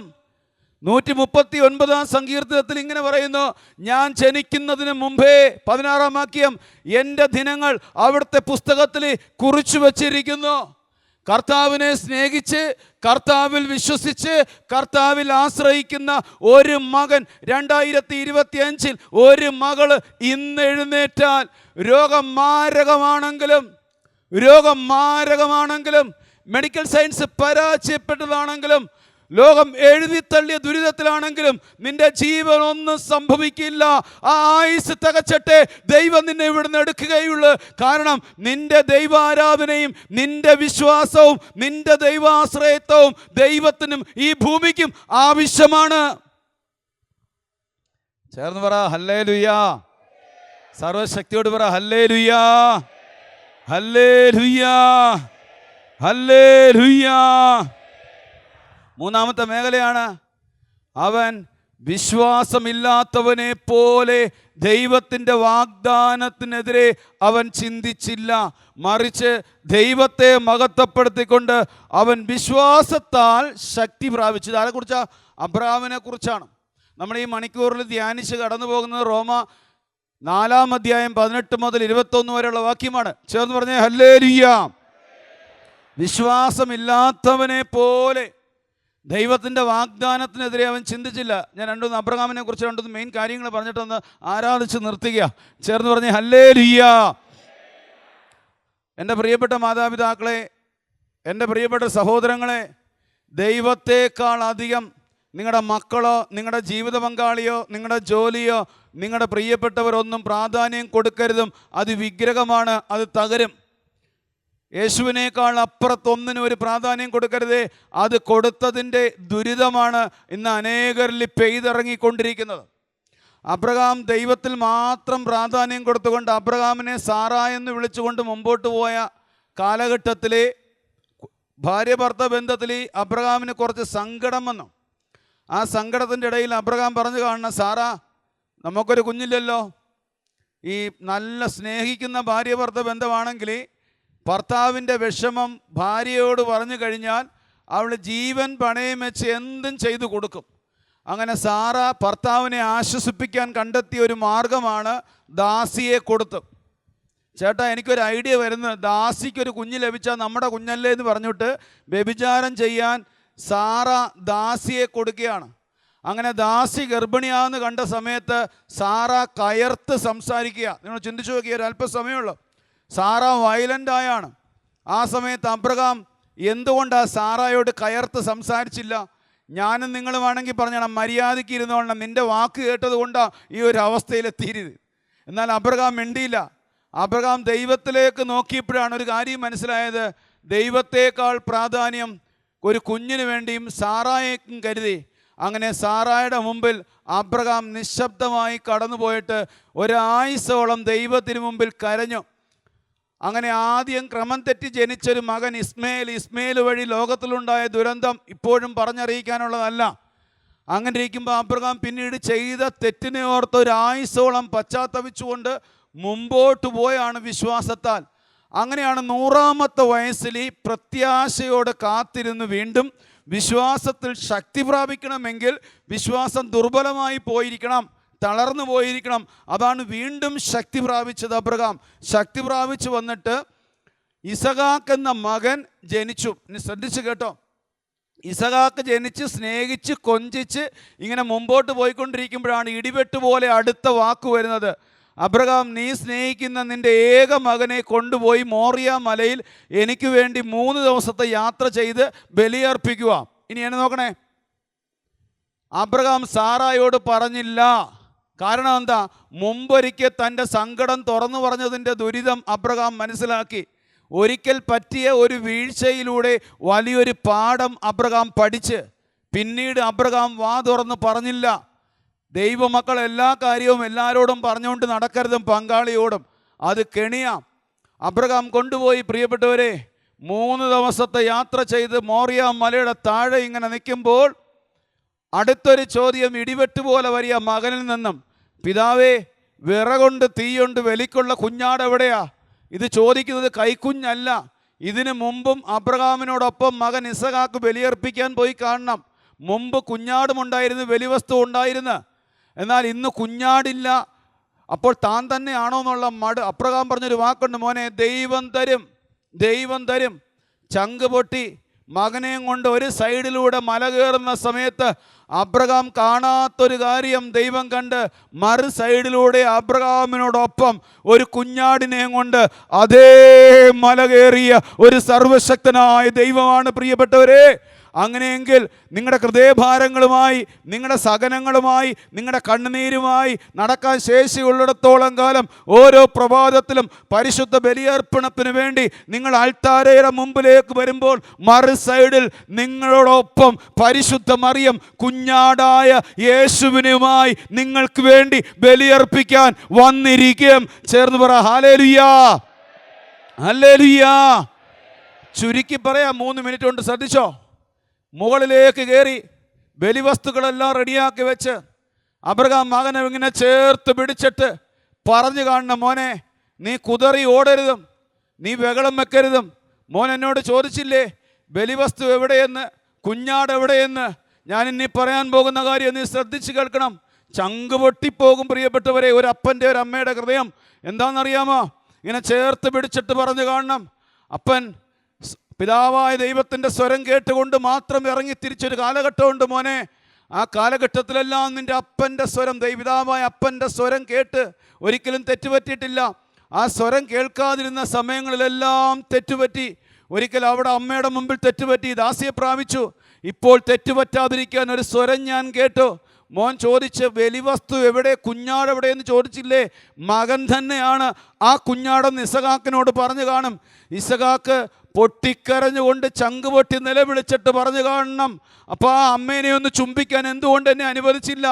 139 സങ്കീർത്തനത്തിൽ ഇങ്ങനെ പറയുന്നു, ഞാൻ ജനിക്കുന്നതിന് മുമ്പേ 16-ാം വാക്യം, എൻ്റെ ദിനങ്ങൾ അവിടുത്തെ പുസ്തകത്തിൽ കുറിച്ചു വച്ചിരിക്കുന്നു. കർത്താവിനെ സ്നേഹിച്ച് കർത്താവിൽ വിശ്വസിച്ച് കർത്താവിൽ ആശ്രയിക്കുന്ന ഒരു മകൻ 2025 ഒരു മകള് ഇന്ന് എഴുന്നേറ്റാൽ രോഗം മാരകമാണെങ്കിലും മെഡിക്കൽ സയൻസ് പരാജയപ്പെട്ടതാണെങ്കിലും ലോകം എഴുതിത്തള്ളിയ ദുരിതത്തിലാണെങ്കിലും നിന്റെ ജീവൻ ഒന്നും സംഭവിക്കില്ല. ആ ആയുസ് തികച്ചട്ടെ ദൈവം നിന്നെ ഇവിടുന്ന് എടുക്കുകയുള്ളൂ. കാരണം നിന്റെ ദൈവാരാധനയും നിന്റെ വിശ്വാസവും നിന്റെ ദൈവാശ്രയത്വവും ദൈവത്തിനും ഈ ഭൂമിക്കും ആവശ്യമാണ്. ചേർന്ന് പറ ഹല്ലേലൂയാ, സർവശക്തിയോട് പറ ഹല്ലേലൂയാ, ഹല്ലേലൂയാ, ഹല്ലേലൂയാ. മൂന്നാമത്തെ മേഖലയാണ്, അവൻ വിശ്വാസമില്ലാത്തവനെ പോലെ ദൈവത്തിൻ്റെ വാഗ്ദാനത്തിനെതിരെ അവൻ ചിന്തിച്ചില്ല, മറിച്ച് ദൈവത്തെ മഹത്വപ്പെടുത്തിക്കൊണ്ട് അവൻ വിശ്വാസത്താൽ ശക്തി പ്രാപിച്ചത്. ആരെക്കുറിച്ചാണ്? അബ്രഹാമിനെ കുറിച്ചാണ്. നമ്മൾ ഈ മണിക്കൂറിൽ ധ്യാനിച്ച് കടന്നു പോകുന്നത് റോമ 4-ാം അധ്യായം 18 മുതൽ 21 വരെയുള്ള വാക്യമാണ്. ചേർന്ന് പറഞ്ഞേ ഹല്ലേലൂയാ. വിശ്വാസമില്ലാത്തവനെ പോലെ ദൈവത്തിൻ്റെ വാഗ്ദാനത്തിനെതിരെ അവൻ ചിന്തിച്ചില്ല. ഞാൻ 2 അബ്രഹാമിനെ കുറിച്ച് 2 മെയിൻ കാര്യങ്ങൾ പറഞ്ഞിട്ടൊന്ന് ആരാധിച്ച് നിർത്തുക. ചേർന്ന് പറഞ്ഞേ ഹല്ലേലൂയാ. എൻ്റെ പ്രിയപ്പെട്ട മാതാപിതാക്കളെ, എൻ്റെ പ്രിയപ്പെട്ട സഹോദരങ്ങളെ, ദൈവത്തെക്കാൾ അധികം നിങ്ങളുടെ മക്കളോ നിങ്ങളുടെ ജീവിത പങ്കാളിയോ നിങ്ങളുടെ ജോലിയോ നിങ്ങളുടെ പ്രിയപ്പെട്ടവരൊന്നും പ്രാധാന്യം കൊടുക്കരുതും. അത് വിഗ്രഹമാണ്, അത് തകരും. യേശുവിനേക്കാൾ അപ്പുറത്തൊന്നിനും ഒരു പ്രാധാന്യം കൊടുക്കരുതേ. അത് കൊടുത്തതിൻ്റെ ദുരിതമാണ് ഇന്ന് അനേകരിൽ പെയ്തിറങ്ങിക്കൊണ്ടിരിക്കുന്നത്. അബ്രഹാം ദൈവത്തിൽ മാത്രം പ്രാധാന്യം കൊടുത്തുകൊണ്ട് അബ്രഹാമിനെ സാറ എന്ന് വിളിച്ചുകൊണ്ട് മുമ്പോട്ട് പോയ കാലഘട്ടത്തിലെ ഭാര്യ ഭർത്ത ബന്ധത്തിൽ അബ്രഹാമിന് കുറച്ച് സങ്കടം വന്നു. ആ സങ്കടത്തിൻ്റെ ഇടയിൽ അബ്രഹാം പറഞ്ഞു കാണണം, സാറാ നമുക്കൊരു കുഞ്ഞില്ലല്ലോ. ഈ നല്ല സ്നേഹിക്കുന്ന ഭാര്യ ഭർത്ത ബന്ധമാണെങ്കിൽ ഭർത്താവിൻ്റെ വിഷമം ഭാര്യയോട് പറഞ്ഞു കഴിഞ്ഞാൽ അവൾ ജീവൻ പണയം വെച്ച് എന്തും ചെയ്തു കൊടുക്കും. അങ്ങനെ സാറ ഭർത്താവിനെ ആശ്വസിപ്പിക്കാൻ കണ്ടെത്തിയ ഒരു മാർഗമാണ് ദാസിയെ കൊടുത്തു. ചേട്ടാ എനിക്കൊരു ഐഡിയ വരുന്നത്, ദാസിക്കൊരു കുഞ്ഞ് ലഭിച്ചാൽ നമ്മുടെ കുഞ്ഞല്ലേ എന്ന് പറഞ്ഞിട്ട് വ്യഭിചാരം ചെയ്യാൻ സാറ ദാസിയെ കൊടുക്കുകയാണ്. അങ്ങനെ ദാസി ഗർഭിണിയാണെന്ന് കണ്ട സമയത്ത് സാറ കയർത്ത് സംസാരിക്കുക. നിങ്ങൾ ചിന്തിച്ചു നോക്കിയ ഒരു അല്പസമയമുള്ളൂ. സാറ വയലൻ്റായാണ്. ആ സമയത്ത് അബ്രഹാം എന്തുകൊണ്ടാണ് സാറായോട് കയർത്ത് സംസാരിച്ചില്ല? ഞാനും നിങ്ങളുമാണെങ്കിൽ പറഞ്ഞാൽ മര്യാദയ്ക്ക് ഇരുന്നോളണം, നിൻ്റെ വാക്ക് കേട്ടത് കൊണ്ടാണ് ഈ ഒരു അവസ്ഥയിലെത്തിയത്. എന്നാൽ അബ്രഹാം മിണ്ടിയില്ല. അബ്രഹാം ദൈവത്തിലേക്ക് നോക്കിയപ്പോഴാണ് ഒരു കാര്യം മനസ്സിലായത്. ദൈവത്തേക്കാൾ പ്രാധാന്യം ഒരു കുഞ്ഞിന് വേണ്ടിയും സാറായേക്കും കരുതി. അങ്ങനെ സാറായുടെ മുമ്പിൽ അബ്രഹാം നിശബ്ദമായി കടന്നുപോയിട്ട് ഒരായുസോളം ദൈവത്തിന് മുമ്പിൽ കരഞ്ഞു. അങ്ങനെ ആദ്യം ക്രമം തെറ്റി ജനിച്ചൊരു മകൻ ഇസ്മേൽ വഴി ലോകത്തിലുണ്ടായ ദുരന്തം ഇപ്പോഴും പറഞ്ഞറിയിക്കാനുള്ളതല്ല. അങ്ങനെ ഇരിക്കുമ്പോൾ അബ്രഹാം പിന്നീട് ചെയ്ത തെറ്റിനെ ഓർത്ത് ഒരായുസോളം പശ്ചാത്തപിച്ചുകൊണ്ട് മുമ്പോട്ട് പോയാണ് വിശ്വാസത്താൽ. അങ്ങനെയാണ് 100ാമത്തെ വയസ്സിൽ പ്രത്യാശയോടെ കാത്തിരുന്ന് വീണ്ടും വിശ്വാസത്തിൽ ശക്തി പ്രാപിക്കണമെങ്കിൽ വിശ്വാസം ദുർബലമായി പോയിരിക്കണം, തളർന്നു പോയിരിക്കണം. അതാണ് വീണ്ടും ശക്തി പ്രാപിച്ചത്. അബ്രഹാം ശക്തി പ്രാപിച്ചു വന്നിട്ട് ഇസഹാക്ക് എന്ന മകൻ ജനിച്ചു. ഇനി ശ്രദ്ധിച്ച് കേട്ടോ, ഇസഹാക്ക് ജനിച്ച് സ്നേഹിച്ച് കൊഞ്ചിച്ച് ഇങ്ങനെ മുമ്പോട്ട് പോയിക്കൊണ്ടിരിക്കുമ്പോഴാണ് ഇടിവെട്ട് പോലെ അടുത്ത വാക്ക് വരുന്നത്. അബ്രഹാം, നീ സ്നേഹിക്കുന്ന നിൻ്റെ ഏക മകനെ കൊണ്ടുപോയി മോറിയ മലയിൽ എനിക്ക് വേണ്ടി 3 ദിവസത്തെ യാത്ര ചെയ്ത് ബലിയർപ്പിക്കുക. ഇനി എന്നെ നോക്കണേ, അബ്രഹാം സാറായോട് പറഞ്ഞില്ല. കാരണം എന്താ? മുമ്പൊരിക്കൽ തൻ്റെ സങ്കടം തുറന്നു പറഞ്ഞതിൻ്റെ ദുരിതം അബ്രഹാം മനസ്സിലാക്കി. ഒരിക്കൽ പറ്റിയ ഒരു വീഴ്ചയിലൂടെ വലിയൊരു പാഠം അബ്രഹാം പഠിച്ച് പിന്നീട് അബ്രഹാം വാ തുറന്ന് പറഞ്ഞില്ല. ദൈവമക്കൾ എല്ലാ കാര്യവും എല്ലാവരോടും പറഞ്ഞുകൊണ്ട് നടക്കരുതും, പങ്കാളിയോടും. അത് കെണിയാം. അബ്രഹാം കൊണ്ടുപോയി പ്രിയപ്പെട്ടവരെ 3 ദിവസത്തെ യാത്ര ചെയ്ത് മോറിയ മലയുടെ താഴെ ഇങ്ങനെ നിൽക്കുമ്പോൾ അടുത്തൊരു ചോദ്യം ഇടിവെട്ട് പോലെ വരിക മകനിൽ നിന്നും. പിതാവേ, വിറകൊണ്ട് തീയുണ്ട് വെലിക്കുള്ള കുഞ്ഞാട് എവിടെയാ? ഇത് ചോദിക്കുന്നത് കൈക്കുഞ്ഞല്ല. ഇതിനു മുമ്പും അബ്രഹാമിനോടൊപ്പം മകൻ ഇസഹാക്ക് ബലിയർപ്പിക്കാൻ പോയി കാണണം. മുമ്പ് കുഞ്ഞാടുമുണ്ടായിരുന്നു, ബലിവസ്തു ഉണ്ടായിരുന്നു. എന്നാൽ ഇന്ന് കുഞ്ഞാടില്ല. അപ്പോൾ താൻ തന്നെയാണോ എന്നുള്ള അബ്രഹാം പറഞ്ഞൊരു വാക്കുണ്ട്, മോനെ ദൈവം തരും, ദൈവം തരും. ചങ്ക് പൊട്ടി മകനെയും കൊണ്ട് ഒരു സൈഡിലൂടെ മല കയറുന്ന സമയത്ത് അബ്രഹാം കാണാത്തൊരു കാര്യം ദൈവം കണ്ട് മറു സൈഡിലൂടെ അബ്രഹാമിനോടൊപ്പം ഒരു കുഞ്ഞാടിനെയും കൊണ്ട് അതേ മല കയറിയ ഒരു സർവശക്തനായ ദൈവമാണ് പ്രിയപ്പെട്ടവരെ. അങ്ങനെയെങ്കിൽ നിങ്ങളുടെ ഹൃദയഭാരങ്ങളുമായി, നിങ്ങളുടെ സഹനങ്ങളുമായി, നിങ്ങളുടെ കണ്ണുനീരുമായി നടക്കാൻ ശേഷിയുള്ളിടത്തോളം കാലം ഓരോ പ്രഭാതത്തിലും പരിശുദ്ധ ബലിയർപ്പണത്തിന് വേണ്ടി നിങ്ങൾ അൾത്താരയുടെ മുമ്പിലേക്ക് വരുമ്പോൾ മറു സൈഡിൽ നിങ്ങളോടൊപ്പം പരിശുദ്ധ മറിയം കുഞ്ഞാടായ യേശുവിനുമായി നിങ്ങൾക്ക് വേണ്ടി ബലിയർപ്പിക്കാൻ വന്നിരിക്കും. ചേർന്ന് പറ ഹല്ലേലൂയ, ഹല്ലേലൂയ. ചുരുക്കി പറയാം, 3 മിനിറ്റ് കൊണ്ട് ശ്രദ്ധിച്ചോ. മുകളിലേക്ക് കയറി ബലിവസ്തുക്കളെല്ലാം റെഡിയാക്കി വെച്ച് അബ്രഹാം മകനെ ഇങ്ങനെ ചേർത്ത് പിടിച്ചിട്ട് പറഞ്ഞു കാണണം, മോനെ നീ കുതറി ഓടരുതും, നീ ബഹളം വെക്കരുതും. മോൻ എന്നോട് ചോദിച്ചില്ലേ ബലിവസ്തു എവിടെയെന്ന്, കുഞ്ഞാട് എവിടെയെന്ന്? ഞാൻ ഇനി പറയാൻ പോകുന്ന കാര്യം നീ ശ്രദ്ധിച്ച് കേൾക്കണം. ചങ്ക് പൊട്ടിപ്പോകും പ്രിയപ്പെട്ടവരെ. ഒരു അപ്പൻ്റെ ഒരു അമ്മയുടെ ഹൃദയം എന്താണെന്നറിയാമോ? ഇങ്ങനെ ചേർത്ത് പിടിച്ചിട്ട് പറഞ്ഞു കാണണം. അപ്പൻ പിതാവായ ദൈവത്തിൻ്റെ സ്വരം കേട്ടുകൊണ്ട് മാത്രം ഇറങ്ങി തിരിച്ചൊരു കാലഘട്ടമുണ്ട് മോനെ. ആ കാലഘട്ടത്തിലെല്ലാം നിൻ്റെ അപ്പൻ്റെ സ്വരം, പിതാവായ അപ്പൻ്റെ സ്വരം കേട്ട് ഒരിക്കലും തെറ്റുപറ്റിയിട്ടില്ല. ആ സ്വരം കേൾക്കാതിരുന്ന സമയങ്ങളിലെല്ലാം തെറ്റുപറ്റി. ഒരിക്കൽ അവിടെ അമ്മയുടെ മുമ്പിൽ തെറ്റുപറ്റി, ദാസിയെ പ്രാപിച്ചു. ഇപ്പോൾ തെറ്റുപറ്റാതിരിക്കാൻ ഒരു സ്വരം ഞാൻ കേട്ടു. മോൻ ചോദിച്ച് ബലിവസ്തു എവിടെ, കുഞ്ഞാട് എവിടെയെന്ന് ചോദിച്ചില്ലേ? മകൻ തന്നെയാണ് ആ കുഞ്ഞാടെന്ന് ഇസഹാക്കിനോട് പറഞ്ഞു കാണും. ഇസഹാക്ക് പൊട്ടിക്കരഞ്ഞുകൊണ്ട് ചങ്ക് പൊട്ടി നിലവിളിച്ചിട്ട് പറഞ്ഞു കാണണം, അപ്പോൾ ആ അമ്മേനെ ഒന്ന് ചുംബിക്കാൻ എന്തുകൊണ്ട് എന്നെ അനുവദിച്ചില്ല?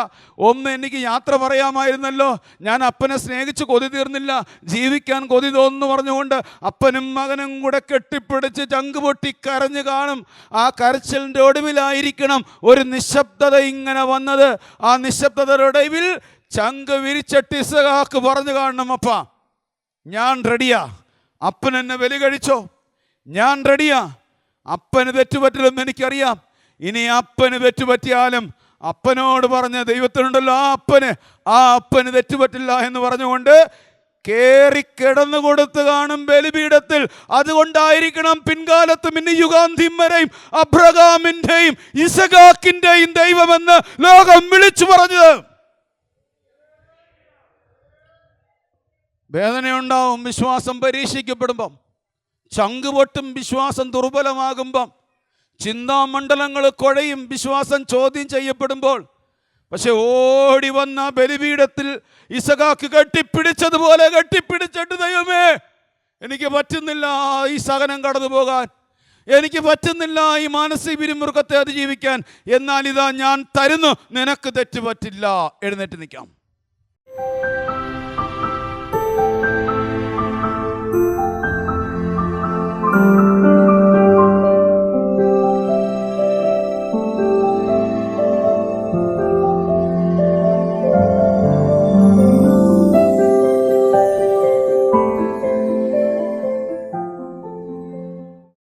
ഒന്ന് എനിക്ക് യാത്ര പറയാമായിരുന്നല്ലോ, ഞാൻ അപ്പനെ സ്നേഹിച്ച് കൊതി തീർന്നില്ല, ജീവിക്കാൻ കൊതി തോന്നുന്നു പറഞ്ഞുകൊണ്ട് അപ്പനും മകനും കൂടെ കെട്ടിപ്പിടിച്ച് ചങ്ക് പൊട്ടി കരഞ്ഞു കാണും. ആ കരച്ചിലിൻ്റെ ഒടുവിലായിരിക്കണം ഒരു നിശബ്ദത ഇങ്ങനെ വന്നത്. ആ നിശബ്ദതയുടെ ഒടുവിൽ ചങ്ക് വിരിച്ചിട്ട് ഇസഹാക്ക് പറഞ്ഞു കാണണം, അപ്പ ഞാൻ റെഡിയാ, അപ്പൻ എന്നെ ബലി കഴിച്ചോ, ഞാൻ റെഡിയാ, അപ്പന് തെറ്റുപറ്റില്ലെന്ന് എനിക്കറിയാം, ഇനി അപ്പന് തെറ്റുപറ്റിയാലും അപ്പനോട് പറഞ്ഞ ദൈവത്തിനുണ്ടല്ലോ ആ അപ്പന് തെറ്റുപറ്റില്ല എന്ന് പറഞ്ഞുകൊണ്ട് കേറി കിടന്നു കൊടുത്ത് കാണും ബലിപീഠത്തിൽ. അതുകൊണ്ടായിരിക്കണം പിൻകാലത്തും ഇനി യുഗാന്ത്യം വരെയും അബ്രഹാമിൻ്റെയും ഇസഹാക്കിൻ്റെയും ദൈവമെന്ന് ലോകം വിളിച്ചു പറഞ്ഞത്. വേദനയുണ്ടാവും വിശ്വാസം പരീക്ഷിക്കപ്പെടുമ്പം, ചങ്കുപൊട്ടും വിശ്വാസം ദുർബലമാകുമ്പം, ചിന്താമണ്ഡലങ്ങൾ കുഴയും വിശ്വാസം ചോദ്യം ചെയ്യപ്പെടുമ്പോൾ. പക്ഷെ ഓടി വന്ന ബലിപീഠത്തിൽ ഇസഹാക്ക് കെട്ടിപ്പിടിച്ചതുപോലെ കെട്ടിപ്പിടിച്ചിട്ട്, ദൈവമേ എനിക്ക് പറ്റുന്നില്ല ഈ സഹനം കടന്നു പോകാൻ, എനിക്ക് പറ്റുന്നില്ല ഈ മാനസിക പിരിമുറുക്കത്തെ അതിജീവിക്കാൻ, എന്നാൽ ഇതാ ഞാൻ തരുന്നു, നിനക്ക് തെറ്റ് പറ്റില്ല. എഴുന്നേറ്റ് നിൽക്കാം.